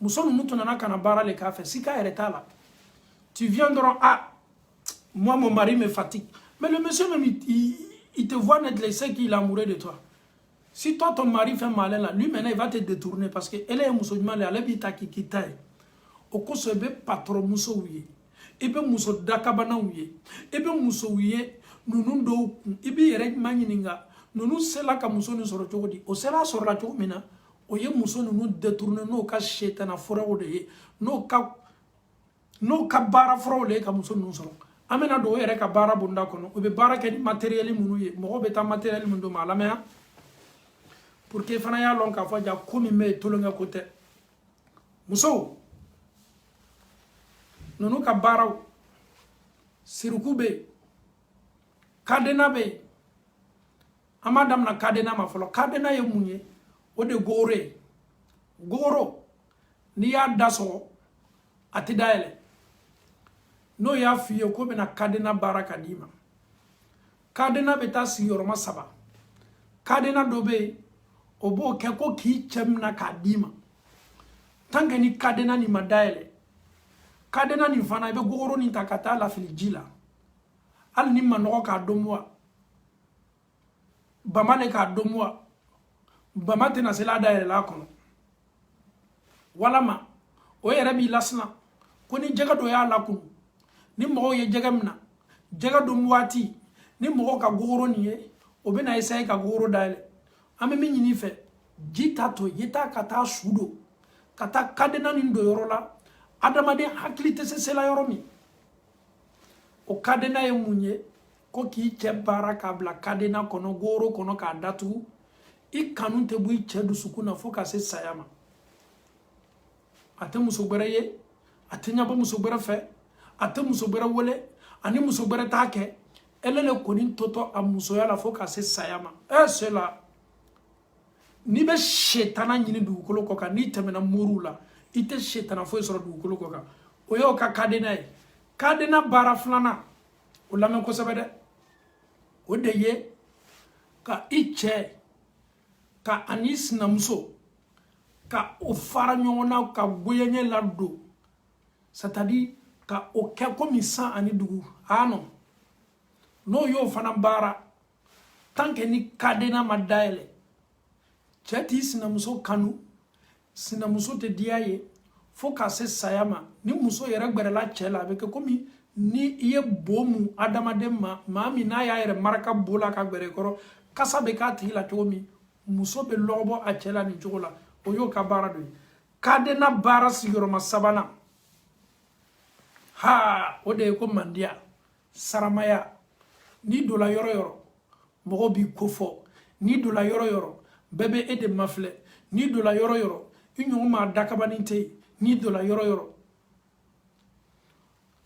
muso munu tonana kana bara le ka fait sika eretala tu viens doron moi mon mari me fatigue mais le monsieur même il te voit net les seins qu'il est amoureux de toi. Si toi ton mari fait mal là, lui maintenant il va te détourner parce que elle est musulmane, elle est bita qui quitte. Au coup se be patron muso wiye. Ebe muso dakabana wiye. Ebe muso wiye nunu do ibi yere manyininga. Nunu sela ka muso ni soro chogodi. O sela soro la chogo mina. O ye muso nunu détourner no ka shetana fora o de no ka bara fora o de ka muso nunu soro. Amena do yere ka bara bunda kono o be bara ke matériel munu ye mo be ta matériel mun do mala me pour que fana ya lon ka fa ja komi me tolonga kote muso nunu ka bara siruku be kadena be amadam na kadena ma folo kadena ye munye o de goro ni ya daso atidaele no ya fiye ko bena kadena baraka dima kadena beta siyoroma saba kadena dobe obo ke ko ki chemna kadima tanga ni kadena ni madaele kadena ni fana be goro ni takata la filijila al ni manoko ka domwa bamale ka domwa bamate na sela daele la kono wala ma o yere bi lasna ko ni jaga do ya la kunu ni mo ye jagamna jaga dum wati ni mo ka goro niye o be na isai ka goro dale ame mi nyini fe jita to yeta kata sudo kata kadena ni ndo yorola adama de haklite se sela yoromi o kadena ye munye ko ki che baraka bla kadena kono goro kono ka datu I kanunte bui che du sukuna foka se sayama ate musogbere ye ate nyaba musogbere fe ate musogbere wole ani musogbere take elele koni toto a musoya la foka se sayama cela ni be shetana nyini dugukolo koka ni temena morula ite shetana fo soro dugukolo koka oyo ka kadena bara flana o lamen ko sabede o de ye ka iche ka anis na muso ka o fara nyona ka goyenye lado c'est-à-dire ka o ke comme ça ani dugu no yo fana bara tanke ni kadena madaele chati sina muso kanu sina muso te diaye foka se sayama ni muso yere gbere la chela avec comme ni iye bomu adama de mami na ya yere maraka bola ka gbere koro kasa be ka ti la chomi muso be lobo a chela ni chola oyo ka bara do kadena bara sigoro masabana ha ode ko mandia saramaya ni dola yoro mogo bi kofo ni dola yoro bebe ede mafle ni dola yoro inyoma dakabaninte ni dola yoro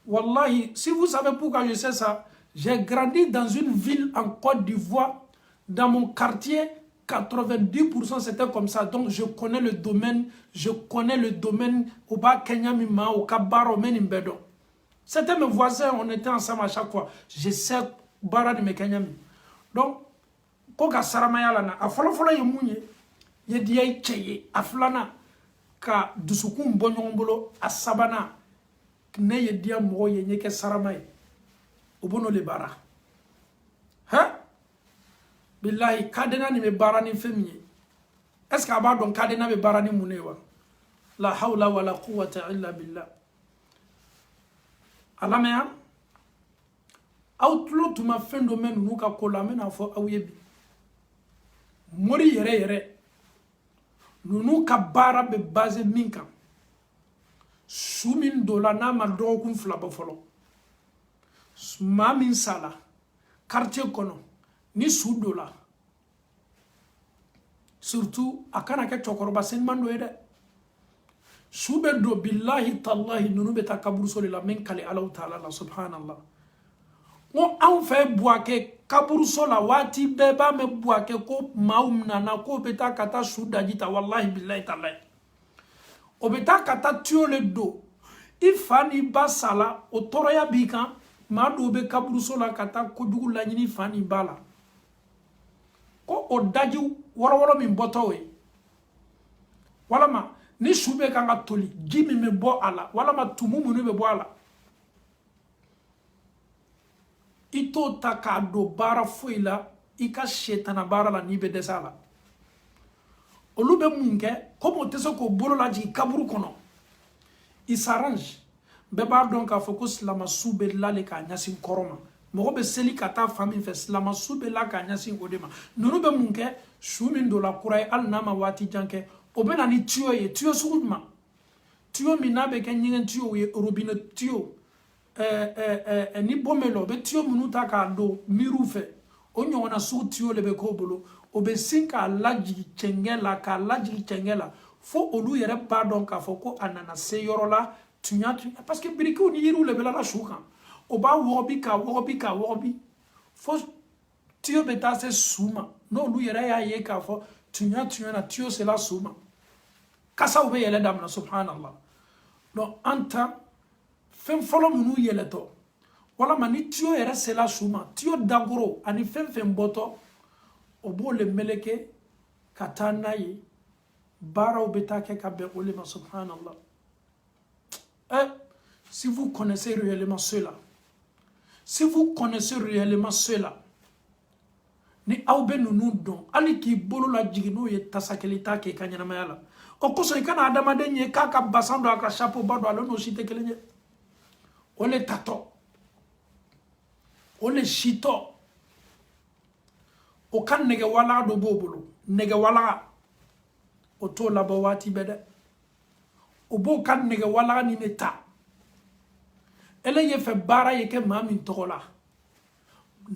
wallahi si vous savez pourquoi je sais ça, j'ai grandi dans une ville en Côte d'Ivoire, dans mon quartier 90% c'était comme ça, donc je connais le domaine au bas Kenya Mima au Kabaro Menimbedo. C'était mes voisins, on était ensemble à chaque fois. Je sais bara de mes Kenya. Donc koka saramaya lana afolo ye munye ye diay cheye aflana ka dusukum bonyombolo asabana ne ye dia mo ye nyeke saramay obono le bara ha billahi kadena ni me bara ni femiye est ce que aba don kadena be bara ni munewa la hawla wala quwwata illa billah alamea outlo tuma fendo men nuka kola mena fo awyebi mori yere nunu ka bara be base minka sumin dola na ma dokun flaba folo mamin sala quartier kono ni su dola surtout akana ke chokoroba sen mando ede sube do billahi tallahi nunu be takabur soli la men kale Allah taala la subhanallah mo an fe boake kaburu sola wati beba me boake ko maumna na ko beta kata suda jita wallahi billahi tallahi obeta kata tuo le do ifani basala otoroya bika ma do be kaburu sola kata ko dugu la nyini fani bala ko odaji woro min botowe wala ma ni sube kanga toli gimi me bo ala wala ma tumumu ne be bo ala ito taka do bara foila ika shetana bara la nibe desala olube munke komo teso ko bolo la ji kaburu kono isarrange be ba donc a focus la masube la le ka nyasin koroma mo be seli kata famille fe la masube la ka nyasin odema nonu be munke sumin do la kurai al nama wati janke obena ni tuyo ye tuyo suguma tuyo minabe ke nyingen tuyo ye robinet tuyo ni bomelo be tiyo munuta ka do miru fe o nyona su tiyo lebe ko bolo o be sinka laji chengela ka laji chengela fo olu yere ba don ka fo ko anana se yorola tunya parce que biriku ni yiru lebe la shuka o ba wobi fo tiyo beta se suma no lu yere ya ye ka fo tunya na tiyo se la suma kasa ube yele damna subhanallah no anta fem folo munu yeleto wala mani tiyo yere sela suma tiyo dagoro ani fem boto obo le meleke katana yi bara obetake kabe olema subhanallah si vous connaissez réellement cela ni awbe nunu don ali ki bolo la jigino ye tasakelita ke kanyana mayala o koso ikana adama denye kaka basando aka chapeau bado alo no shite kelenye ole tato ole shito o kan nege wala do bobolo nege wala o to la bawati bede o bo kan nege wala ni meta ele ye fe bara ye ke mami tokola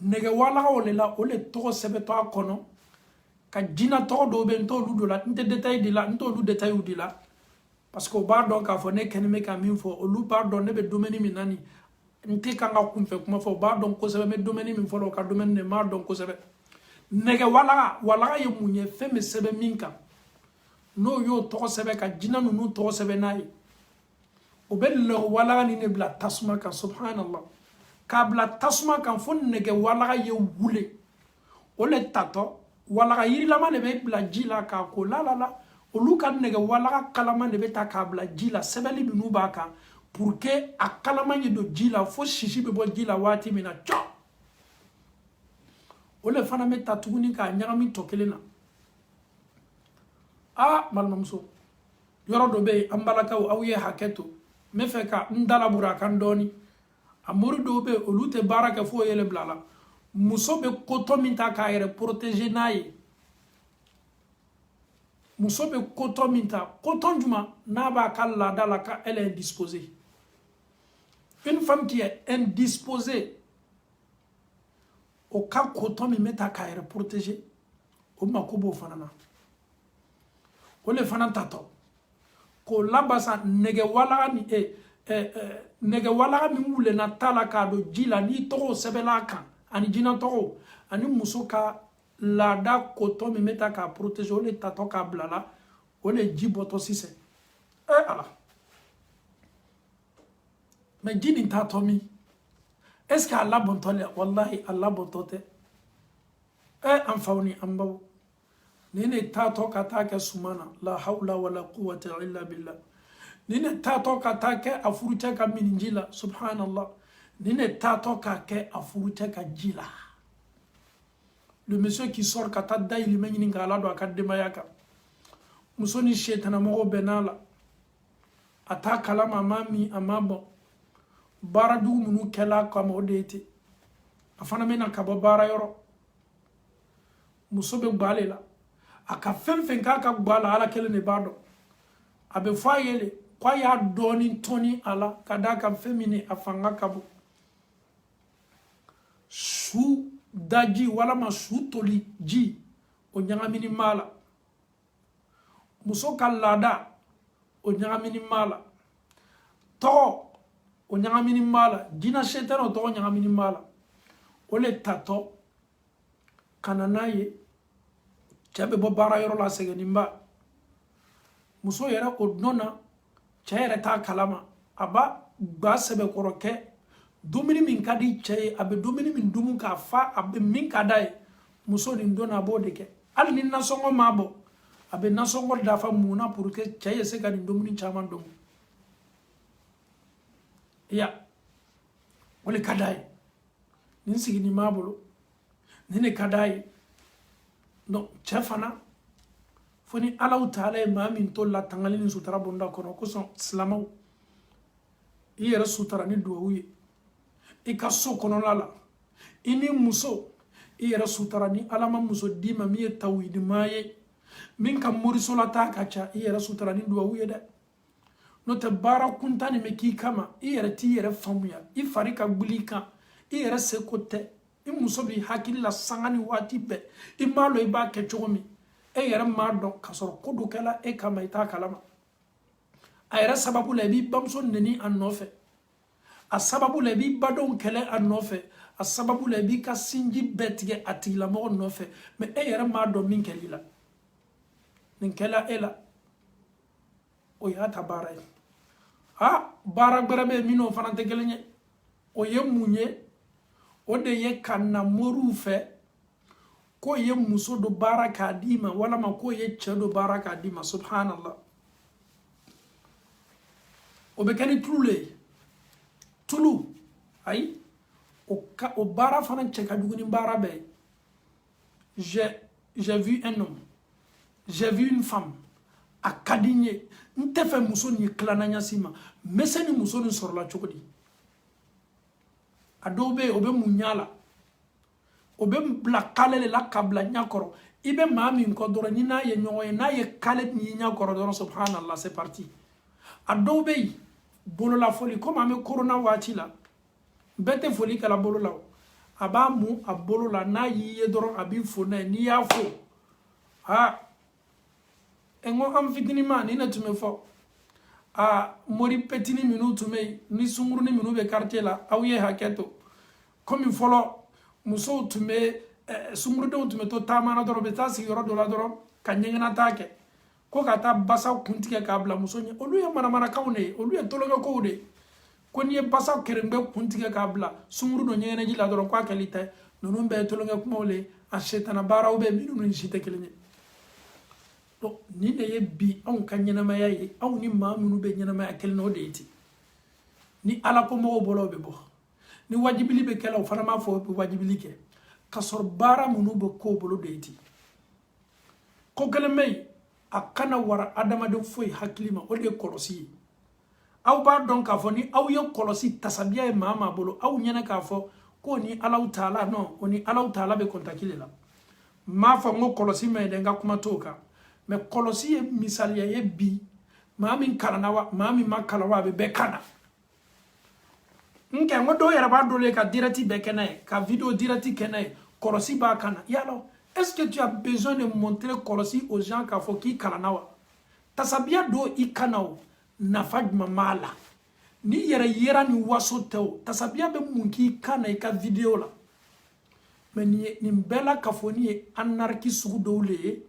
nege wala ole la ole to sebeto akono ka jina to do be to lu do la nte detail di la nto lu detail di la parce que ba donc a fone ken me ka min fo o lu pardon ne be domaine mi nani nte kanga kumfe kuma fo ba donc ko sebe me domaine mi fo ka domaine ne ma donc ko sebe nege wala ye munye fe me sebe minka no yo to sebe ka jina nunu to sebe nai o be le wala ni ne bla tasma ka subhanallah kabla tasma kan fon nege wala ye wule o le tato wala yiri lama ne be bla jila ka ko la olu kan nege wala kalama ne be ta kabla jila sebeli binu baka pour que a kalama ye do jila fo shishi be bo jila wati mina cho o le fana me tatuguni ka nyagami tokelena malmamso yoro do be ambalaka o awye haketo me fe ka ndala burakan doni amuru do be olute baraka fo yele blala muso be koto minta ka ere protéger naye muso be koto minta koto juma na ba kala dala ka elle est indisposée. Une femme qui est indisposée au cas koto mi meta ka ere protéger o makobo fanana o le fanan tato ko labasa nege wala ni nege wala mi wule na tala ka do jila ni to sebela kan ani jina to ani musoka la da koto mi meta ka protéger le tato ka blala o le jiboto sise ala mais jini tato mi est-ce que Allah bon tole wallahi Allah bon tote am fawni ambaw nene tato ka ta ka sumana la hawla wala quwwata illa billah nine tato ka take afurute ka minjila subhanallah nine tato ka ke afurute ka jila le monsieur qui sort ka tadda il menyi ngala do ka demayaka musoni shetana mo benala ata kalama mami amabo baradu munu kela ka modeti afana mena ka bara yoro musobe gbalela aka femfen ka gbala ala kele ne bado abe fayele kwa ya doni toni ala kadaka femini afanga kabu su daji wala ma su toli ji o nyagamini mala muso kalada o nyagamini mala to o nyagamini mala dina shetano to nyagamini mala ole tato kananaye chabe bo bara yoro la segenimba muso yera ko nona chayere ta kalama aba ba sebe koroke dumini min kadi chaye abe dumini min dumu ka fa abe min kadai muso ni ndona bodeke al ni nasongo mabo abe nasongo dafa muna pour que chaye se kadi dumini chaman dum ya wole kadai nin sigini mabolo nene kadai no chefana foni alaw taala ma min to la tangalini sutara bonda kono ko son islamaw yere sutara ni duwaye e ka so kono lala ini muso yere sutara ni alama muso dima mi tawhid maye min kam moriso la ta kacha yere sutara ni duwaye da no te bara kuntani me ki kama yere ti yere famuya I farika gbulika yere sekote I muso bi hakili la sangani wati be I malo I ba ke chogomi e yere ma don kasoro kodu kala e kama ita kalama a yere sababu la bi bamso neni anofe a sababu la bi badon kele anofe a sababu la bi ka sinji betige atila mo nofe me e yere ma don min kelila nin kela ela o ya tabaray bara gbarabe mino fanante gelenye o ye munye o de ye kanna moru fe ko ye muso do baraka dima wala ma ko ye chedo baraka dima subhanallah o be kani tulu ay o bara fanan cheka duguni bara be j'ai vu un homme j'ai vu une femme a kadinye ntefe muso ni klananya sima meseni muso ni sorla chokodi adobe obe munyala obe bla kalele la kabla nyakoro ibe mami nkodoro ni na ye nyoye na ye kale ni nyakoro doro subhanallah c'est parti adobe bolo la folie comme ame corona wati la bete folie kala bolo la aba mu abolo la na yi doro abi fona ni ya fo engo am fitini man ina tume fo mori petini minutu me ni sunguru ni minu be quartier la awye haketo comme folo muso tume sunguru do tume to tamana doro be tasi yoro do la doro kanyengana take ko kata basa kuntike kabla muso nya olu ya mana kawne olu ya tologa ko de ko ni basa kerembe kuntike kabla sunguru do nyene jila doro kwa kalite nono be tologa kumole a shetana bara ube minu ni shite kelenye ni ne ye bi on kanyana maya ye on ni mamunu be nyana maya kelno deeti ni ala ko mo bolo be bo ni wajibili be kala fana ma fo wajibili ke kasor bara munu be ko bolo deeti ko kelmey akana wara adama do foy hakilima o de kolosi aw ba don ka fo ni aw ye kolosi tasabiya e mama bolo aw nyana ka fo ko ni ala taala no oni ala taala be kontakile la ma fa ngo kolosi me de nga kuma toka me kolosi misalia ye bi mami kalanawa mami makalawa be kana nke ngodo yara ba dole ka dirati be kana ka video dirati kana kolosi ba kana yalo est-ce que tu as besoin de montrer kolosi aux gens ka fo ki kalanawa tasabia do ikanao na fajma mala ni yara ni waso teo tasabia be munki kana ka video la mais ni mbela ka fo ni anarki sugu dole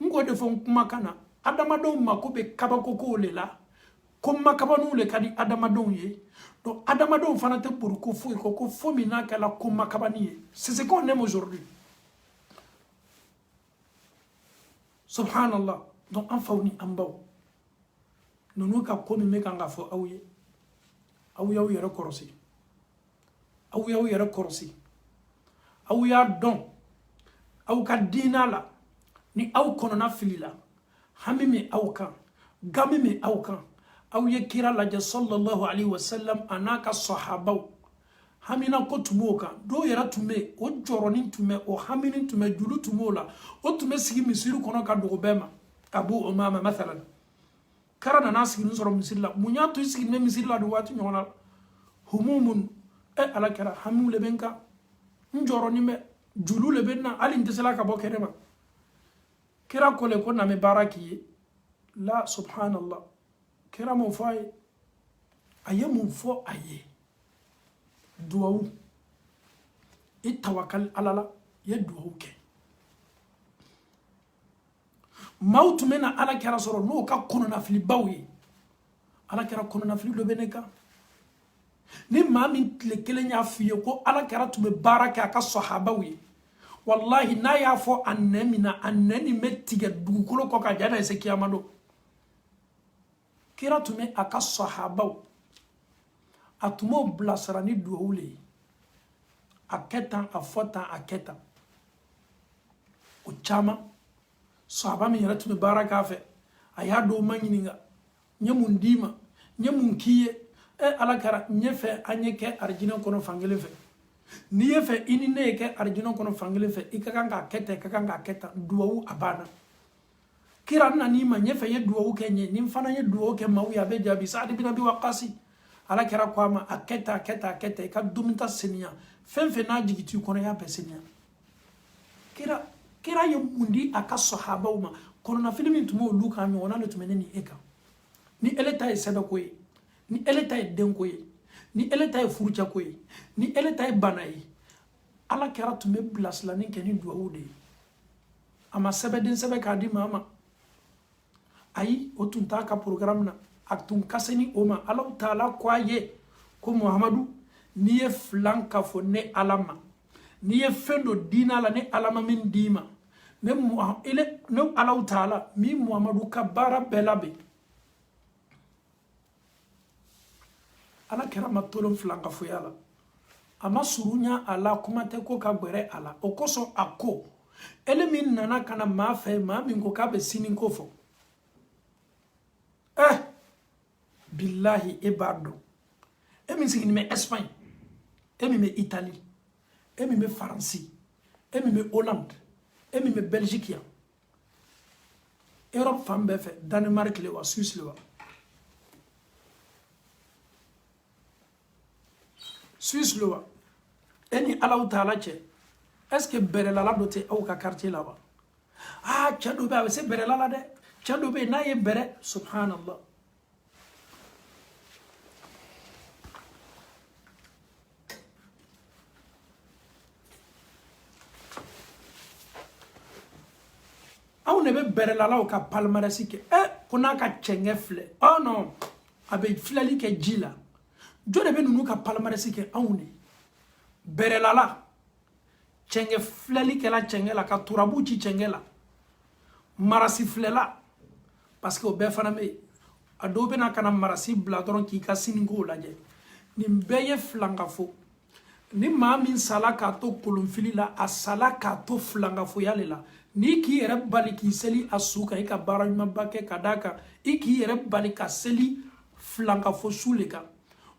ngo de fon kuma kana adamado mako be kabako ko lela ko makabanu le kadi adamado ye donc adamado fanate pour ko fo mina kala ko makabani c'est ce qu'on aime aujourd'hui subhanallah donc en fauni ambaw nunu ka ko min kan ka fɔ aw ye aw y'aw yɛrɛ kɔrɔsi aw y'aw yɛrɛ kɔrɔsi aw y'a dɔn aw ka diina la ni aw kɔnɔna fili la hami min aw kan gami min aw kan aw ye kira lajɛ sallallahu alaihi wasallam a n'a ka sahabaw hamina ko tun b'o kan dɔw yɛrɛ tun bɛ o jɔrɔnin tun bɛ o haminin tun bɛ julu tun b'o la o tun bɛ sigi misiri kɔnɔ ka dogo bɛɛ ma Abu Umama mathalan kara nana sigi nin sɔrɔ misiri la mun y'a to i sigi bɛ misiri la nin waati ɲɔgɔn na humumun ala kɛra hamiw le bɛ n kan n jɔrɔnin bɛ julu le bɛ n na hali n tɛ se la ka bɔ kɛnɛ ma kira ko le ko na mɛ baara k'i ye la subhanallah kira mun fɔ a ye mun fɔ a ye duwawu i tawakal ala la ye duwawu kɛ maaw tun bɛ na ala kɛra sɔrɔ n'o ka kɔnɔnafilibaw ye ala kɛra kɔnɔnafili dɔ bɛ ne kan ni maa min tile kelen y'a f'i ye ko ala kɛra tun bɛ baara kɛ a ka sahabaw ye wallahi n'a y'a fɔ a nɛ min na a nɛ nin bɛ tigɛ dugukolo kɔ ka jana se kiyama don kira tun bɛ a ka sahabaw a tun b'o bilasira ni duwawu le ye a kɛ tan a fɔ tan a kɛ tan o caman sahaba min yɛrɛ tun bɛ baara k'a fɛ a y'a dɔw ma ɲininka n ye mun d'i ma n ye mun k'i ye ala kɛra n ye fɛ an ye kɛ arijinɛ kɔnɔ fankelen fɛ n'i ye fɛ i ni ne ye kɛ arijinɛ kɔnɔ fankelen fɛ i ka kan k'a kɛ tan i ka kan k'a kɛ tan duwawu a banna kira nan'i ma n ye fɛ i ye duwawu kɛ n ye ni n fana ye duwawu kɛ maaw ye a bɛ jaabi Saad bin Abi Waqasi ala kɛra ko a ma a kɛ tan a kɛ tan a kɛ tan i ka dumuni seniya fɛn fɛn n'a jigi t'i kɔnɔ i y'a bɛɛ seniya kira ye mun di a ka sahabaw ma kɔnɔnafili min tun b'olu kan ɲɔgɔnna de tun bɛ ne ni e kan ni ele ta ye sɛbɛko ye ni ele ta ye denko ye ni ele ta ye furucɛko ye ni ele ta ye bana ye ala kɛra tun bɛ bilasirani kɛ ni duwawu de ye a ma sɛbɛden sɛbɛ k'a di maa ma ayi o tun t'a ka programme na a tun ka se ni o ma ala taala ko a ye ko Muhamadu n'i ye filan ka fɔ ne ala ma n'i ye fɛn dɔ diina la ne ala ma min d'i ma ne ala taala min Muhamadu ka baara bɛɛ labɛn ala kɛra ma tolon filan ka foya la a ma surunya a la kuma tɛ ko ka gbɛrɛ a la o kosɔn a ko ele min nana ka na maa fɛ maa min ko k'a bɛ sini ko fɔ billahi e b'a dɔn e min sigilen bɛ Espagne e min bɛ Italie e min bɛ Faransi e min bɛ Hollande e min bɛ Belgique yan Europe fan bɛɛ fɛ Danemark le wa Suisse le wa Suisse le wa e ni Alahu Taala cɛ est-ce que bɛrɛlala dɔ tɛ aw ka quartier la wa cɛ dɔ bɛ a bɛ se bɛrɛla la dɛ cɛ dɔ bɛ n'a ye bɛrɛ subhanallah aw ne bɛ bɛrɛlalaw ka palmarès kɛ ko n'a ka cɛngɛ filɛ oh non a bɛ filɛli kɛ ji la jɔ de bɛ ninnu ka palmarès kɛ anw ne bɛrɛlala cɛngɛ filɛli kɛla cɛngɛ la ka turabu ci cɛngɛ la marasi filɛla parce que o bɛɛ fana bɛ yen a dɔw bɛ na ka na marasi bila dɔrɔn k'i ka siniko lajɛ nin bɛɛ ye filankafo ni maa min sala k'a to kolonfili la a sala k'a to filankafoya le la n'i k'i yɛrɛ bali k'i seli a su kan i ka baara ɲumanba kɛ ka d'a kan i k'i yɛrɛ bali ka seli filankafo su le kan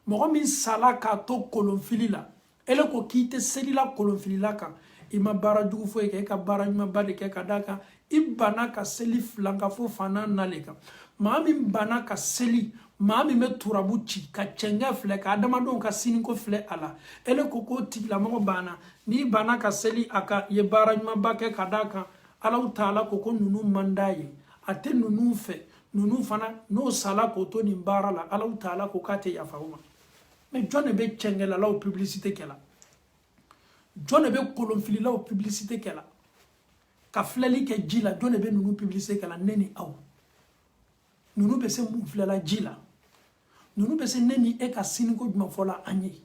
mɔgɔ min sala k'a to kolonfili la ele ko k'i tɛ seli la kolonfilila kan i ma baara jugu foyi kɛ i ka baara ɲumanba de kɛ ka d'a kan i banna ka seli filankafo fana na le kan maa min banna ka seli maa min bɛ turabu ci ka cɛngɛ filɛ ka adamadenw ka siniko filɛ a la ele ko k'o tigilamɔgɔ banna n'i banna ka seli a kan i ye baara ɲumanba kɛ ka d'a kan Alahu Taala ko ninnu man d'a ye a tɛ ninnu fɛ ninnu fana n'o sala k'o to nin baara la Alahu Taala ko k'a tɛ yafa o ma mais jɔn de bɛ cɛngɛlalaw publicité kɛla jɔn de bɛ kolonfililaw publicité kɛla ka filɛli kɛ ji la jɔn de bɛ ninnu publicité kɛla ne ni aw ninnu bɛ se mun filɛla ji la ninnu bɛ se ne ni e ka siniko jumɛn fɔla an ye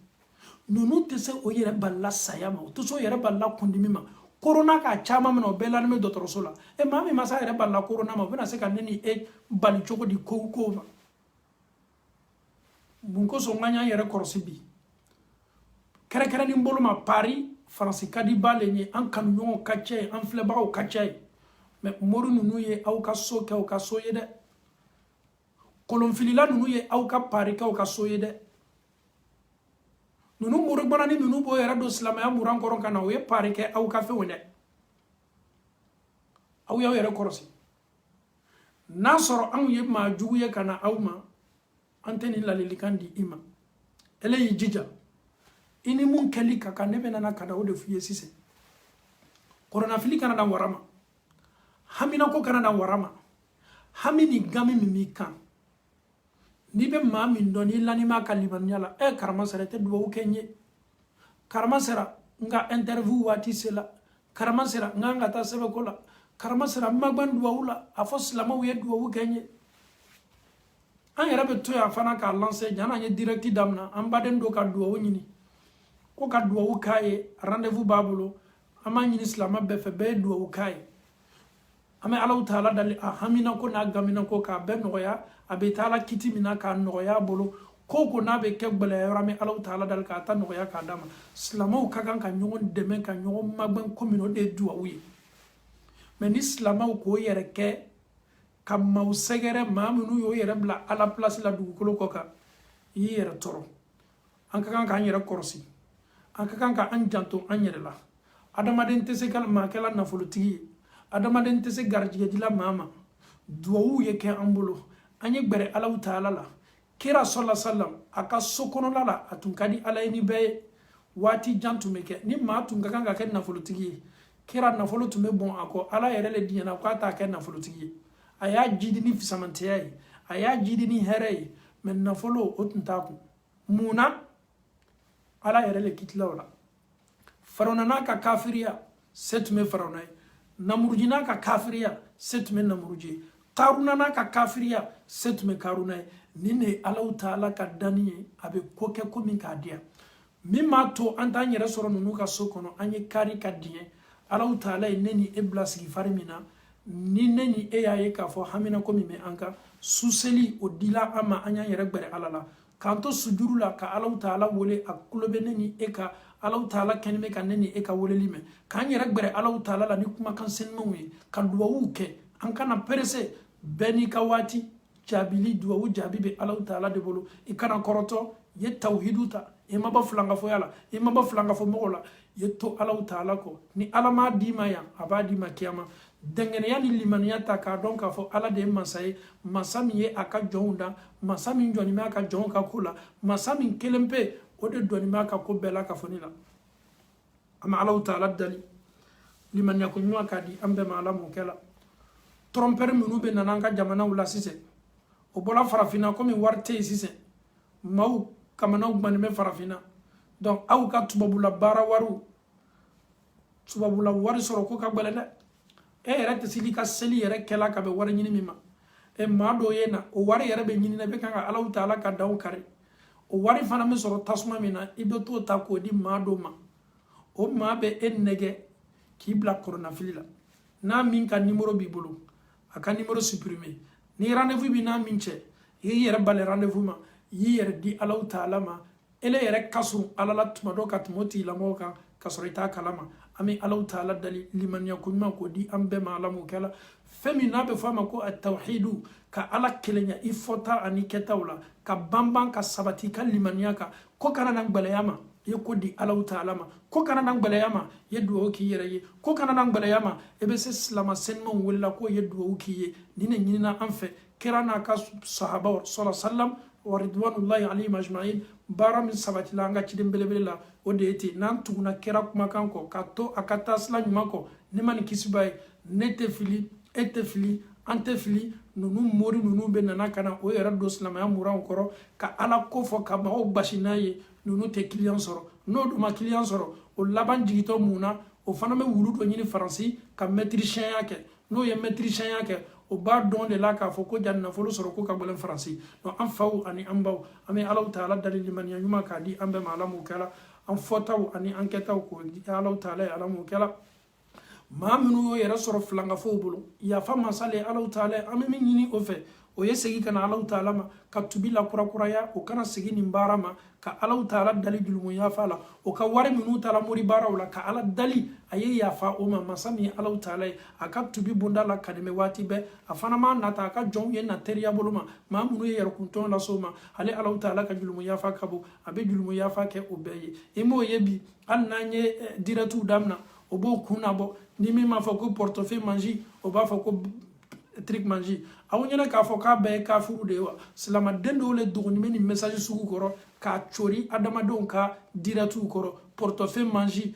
ninnu tɛ se o yɛrɛ balila saya ma o tɛ se o yɛrɛ balila kundimi ma corona ka caman minɛ o bɛɛ lamɛn dɔgɔtɔrɔso la maa min ma se a yɛrɛ balila corona ma o bɛna se ka ne ni e bali cogo di ko ma bunko so nganya yere korosi bi kere ni mbolo ma Paris France kadi balenye an kan nyon kache an fleba o kache mais moru nunu ye au ka so ke o ka so ye de kolon filila nunu ye au ka Paris ka o ka so ye de nunu moru bana ni nunu bo yere do islamaya muran koron kana o ye Paris ke au ka fe wone au ya yere korosi na soro an ye ma jugu ye kana au ma anteni la lilikandi ima ele yi jija ini mun keli kaka nebe nana kada o de fiye sise korona fili kana dan warama hamina ko kana dan warama hamini gami mimi kan ni be ma min doni lani ma kalibanyala karama sera te duwa ukenye karama sera nga interview wati sela karama sera nga ngata sebe kola karama sera magban duwa ula afos lama we duwa ukenye an yɛrɛ bɛ to yan fana k'a lancer jana an ye direct damina an baden do ka duwawu ɲini ko ka duwawu k'a ye rendez-vous b'a bolo an b'a ɲini silama bɛɛ fɛ bɛɛ ye duwawu k'a ye an bɛ Alahu Taala dali a hamina ko n'a gamina ko k'a bɛɛ nɔgɔya a bɛ taa Ala kiti min na k'a nɔgɔya a bolo ko n'a bɛ kɛ gbɛlɛya yɔrɔ an bɛ Alahu Taala dali k'a ta nɔgɔya k'a d'a ma silamaw ka kan ka ɲɔgɔn dɛmɛ ka ɲɔgɔn magɛn ko min o de ye duwawu ye mais ni silamaw k'o yɛrɛ kɛ ka maaw sɛgɛrɛ maa minnu y'o yɛrɛ bila Ala place la dugukolo kɔ kan i y'i yɛrɛ tɔrɔ an ka kan k'an yɛrɛ kɔrɔsi an ka kan k'an janto an yɛrɛ la adamaden tɛ se ka maa kɛla nafolotigi ye adamaden tɛ se garijɛgɛdila maa ma duwawu ye kɛ an bolo an ye gbɛrɛ Alahu Taala la kira sɔla salam a ka so kɔnɔla la a tun ka di Ala ye ni bɛɛ ye waati jan tun bɛ kɛ ni maa tun ka kan ka kɛ nafolotigi ye kira nafolo tun bɛ bɔn a kɔ Ala yɛrɛ le diɲɛna k'a t'a kɛ nafolotigi ye a y'a jidi ni fisamantiya ye a y'a jidi ni hɛrɛ ye mais nafolo o tun t'a kun mun na Ala yɛrɛ le kitila o la Farawuna n'a ka kafiriya se tun bɛ Farawuna ye Namuruji n'a ka kafiriya se tun bɛ Namuruji ye Karuna n'a ka kafiriya se tun bɛ Karuna ye nin de ye Alahu Taala ka danni ye a bɛ ko kɛ ko min k'a diya min b'a to an t'an yɛrɛ sɔrɔ ninnu ka so kɔnɔ an ye kari ka diɲɛ Alahu Taala ye ne ni e bila sigi fari min na ni ne ni e y'a ye k'a fɔ hamina ko min bɛ an kan suseli o dila an ma an y'an yɛrɛ gbɛrɛ Ala la k'an to sujuru la ka Alahu Taala wele a kulo bɛ ne ni e ka Alahu Taala kɛnɛ bɛ ka ne ni e ka weleli mɛn k'an yɛrɛ gbɛrɛ Alahu Taala la ni kumakan senimanw ye ka duwawu kɛ an kana perese bɛɛ n'i ka waati jaabili duwawu jaabi bɛ Alahu Taala de bolo i kana kɔrɔtɔ i ye tawhidu ta i ma bɔ filankafoya la i ma bɔ filankafo mɔgɔ la i ye to Alahu Taala kɔ ni Ala m'a d'i ma yan a b'a d'i ma kiyama dɛngɛnɛya ni limaniya ta k'a dɔn k'a fɔ Ala de ye masa ye masa min ye a ka jɔnw da masa min jɔnnen bɛ a ka jɔnw ka ko la masa min kelen pe o de dɔnnen bɛ a ka ko bɛɛ la ka fɔ ne la an bɛ Alahu Taala dali limaniya ko ɲuman k'a di an bɛɛ ma Ala mɔkɛ la trɔmpɛri minnu bɛ nana an ka jamanaw la sisan o bɔra farafinna komi wari tɛ yen sisan maaw kamanaw guwannen bɛ farafinna donc aw ka tubabula baara wariw tubabula wari sɔrɔ ko ka gɛlɛn dɛ e yɛrɛ tɛ seli ka seli yɛrɛ kɛla ka bɛn wari ɲini min ma maa dɔ ye na o wari yɛrɛ bɛ ɲini na i bɛ kan ka Alahu Taala ka daw kari o wari fana bɛ sɔrɔ tasuma min na i bɛ t'o ta k'o di maa dɔ ma o maa bɛ e nɛgɛ k'i bila kɔrɔnafili la n'a min ka numéro b'i bolo a ka numéro supprimer ni rendez-vous b'i n'a min cɛ i y'i yɛrɛ bali rendez-vous ma i y'i yɛrɛ di Alahu Taala ma ele yɛrɛ ka surun Ala la tuma dɔ ka tɛmɛ o tigilamɔgɔ kan ka sɔrɔ i t'a kalama an bɛ Alahu Taala dali limaniya ko ɲuman k'o di an bɛɛ ma Ala m'o kɛla fɛn min n'a bɛ fɔ a ma ko a tawhidu ka Ala kelenya i fɔta ani kɛtaw la ka banban ka sabati i ka limaniya kan ko kana na gbɛlɛya ma i ye ko di Alahu Taala ma ko kana na gbɛlɛya ma i ye duwawu k'i yɛrɛ ye ko kana na gbɛlɛya ma i bɛ se silama senimanw welela k'o ye duwawu k'i ye nin de ɲinina an fɛ kira n'a ka sahabaw sɔlɔ salam wa ridwanullahi alayhim ajma'in baara min sabatila an ka ciden belebele la o de ye ten n'an tuguna kira kumakan kɔ ka to a ka taa sira ɲuman kɔ ne ma nin kisiba ye ne tɛ fili e tɛ fili an tɛ fili ninnu mori ninnu bɛ nana ka na o yɛrɛ don silamɛya muranw kɔrɔ ka Ala ko fɔ ka mɔgɔw basi n'a ye ninnu tɛ kiliyan sɔrɔ n'o dun ma kiliyan sɔrɔ o laban jigitɔ mun na o fana bɛ wulu dɔ ɲini Faransi ka mɛtirisiyɛnya kɛ n'o ye mɛtirisiyɛnya kɛ o b'a dɔn de la k'a fɔ ko jaa nafolo sɔrɔ ko ka gɛlɛn Faransi donc an faw ani an baw an bɛ Alahu Taala dali limaniya ɲuman k'a di an bɛɛ ma Ala m'o kɛla an fɔtaw ani an kɛtaw k'o di Alahu Taala ye Ala m'o kɛla maa minnu y'o yɛrɛ sɔrɔ filankafow bolo yafa masa le Alahu Taala an bɛ min ɲini o fɛ o ye segi kana Allah Ta'ala ma ka tubi la kura kuraya o kana segi nin baara ma ka Allah Ta'ala dali julmu yafa la o ka wari minu tala muri baaraw la ka Allah dali aye yafa o ma masami Allah Ta'ala a ka tubi bunda la kademe wati be a fana ma nata ka jon ye na teriya boloma ma munu ye yar kunton la soma ale Allah Ta'ala ka julmu yafa kabo abe julmu yafa ke o beye imo ye bi an nanye diratu damna o bo kuna bo ni mi ma foko portefeuille manji o ba foko trick manji awu nyana ka fo ka be ka furu de wa silama dendo le duguni meni message sugu koro ka chori adama don ka diratu koro portefeuille manji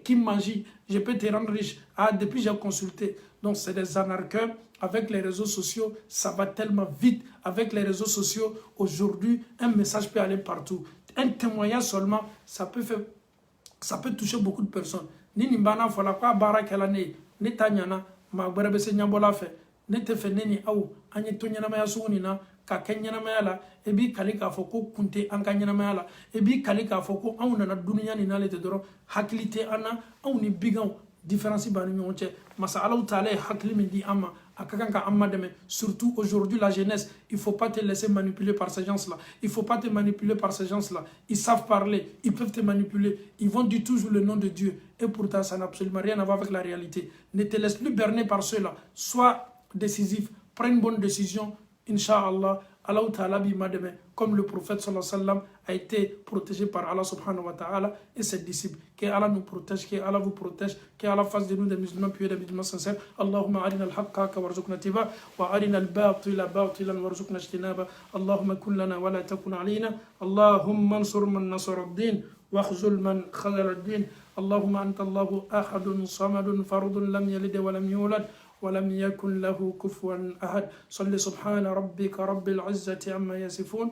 kim manji je peux te rendre riche depuis j'ai consulté donc c'est des anarcheurs avec les réseaux sociaux ça va tellement vite avec les réseaux sociaux aujourd'hui un message peut aller partout un témoignage seulement ça peut toucher beaucoup de personnes ni nimbana fola kwa barakela ne tanyana ma gberebe se nyambola fe ne te fe neni aw anye to nyanamaya suguni na ka ken nyanamaya la e bi kali ka fo ko kunte an ka nyanamaya la e bi kali ka fo ko aw nana dunya ni nale te doro hakilite ana aw ni bigaw différence ba ni ñonche masa Allah Ta'ala hakili min di amma akakan ka amma deme surtout aujourd'hui la jeunesse il faut pas te laisser manipuler par ces gens là il faut pas te manipuler par ces gens là ils savent parler ils peuvent te manipuler ils vont dire toujours le nom de Dieu et pourtant ça n'a absolument rien à voir avec la réalité ne te laisse plus berner par ceux-là sois décisif prends une bonne décision Inch'Allah Allah Ta'ala bima deme comme le prophète sallallahu alayhi wa sallam a été protégé par Allah subhanahu wa ta'ala et ses disciples. Que Allah nous protège, que Allah vous protège, que Allah fasse de nous des musulmans pieux, des musulmans sincères. Allahumma arina al-haqqa warzuqna tiba wa arina al-batila batilan warzuqna ijtinaba. Allahumma kun lana wa la takun alayna. Allahumma ansur man nasara ad-din واخذل من خذل الدين اللهم أنت الله أحد صمد فرد لم يلد ولم يولد ولم يكن له كفوا أحد صل سبحان ربك رب العزة عما يصفون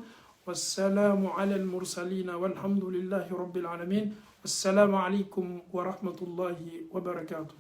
والسلام على المرسلين والحمد لله رب العالمين السلام عليكم ورحمة الله وبركاته.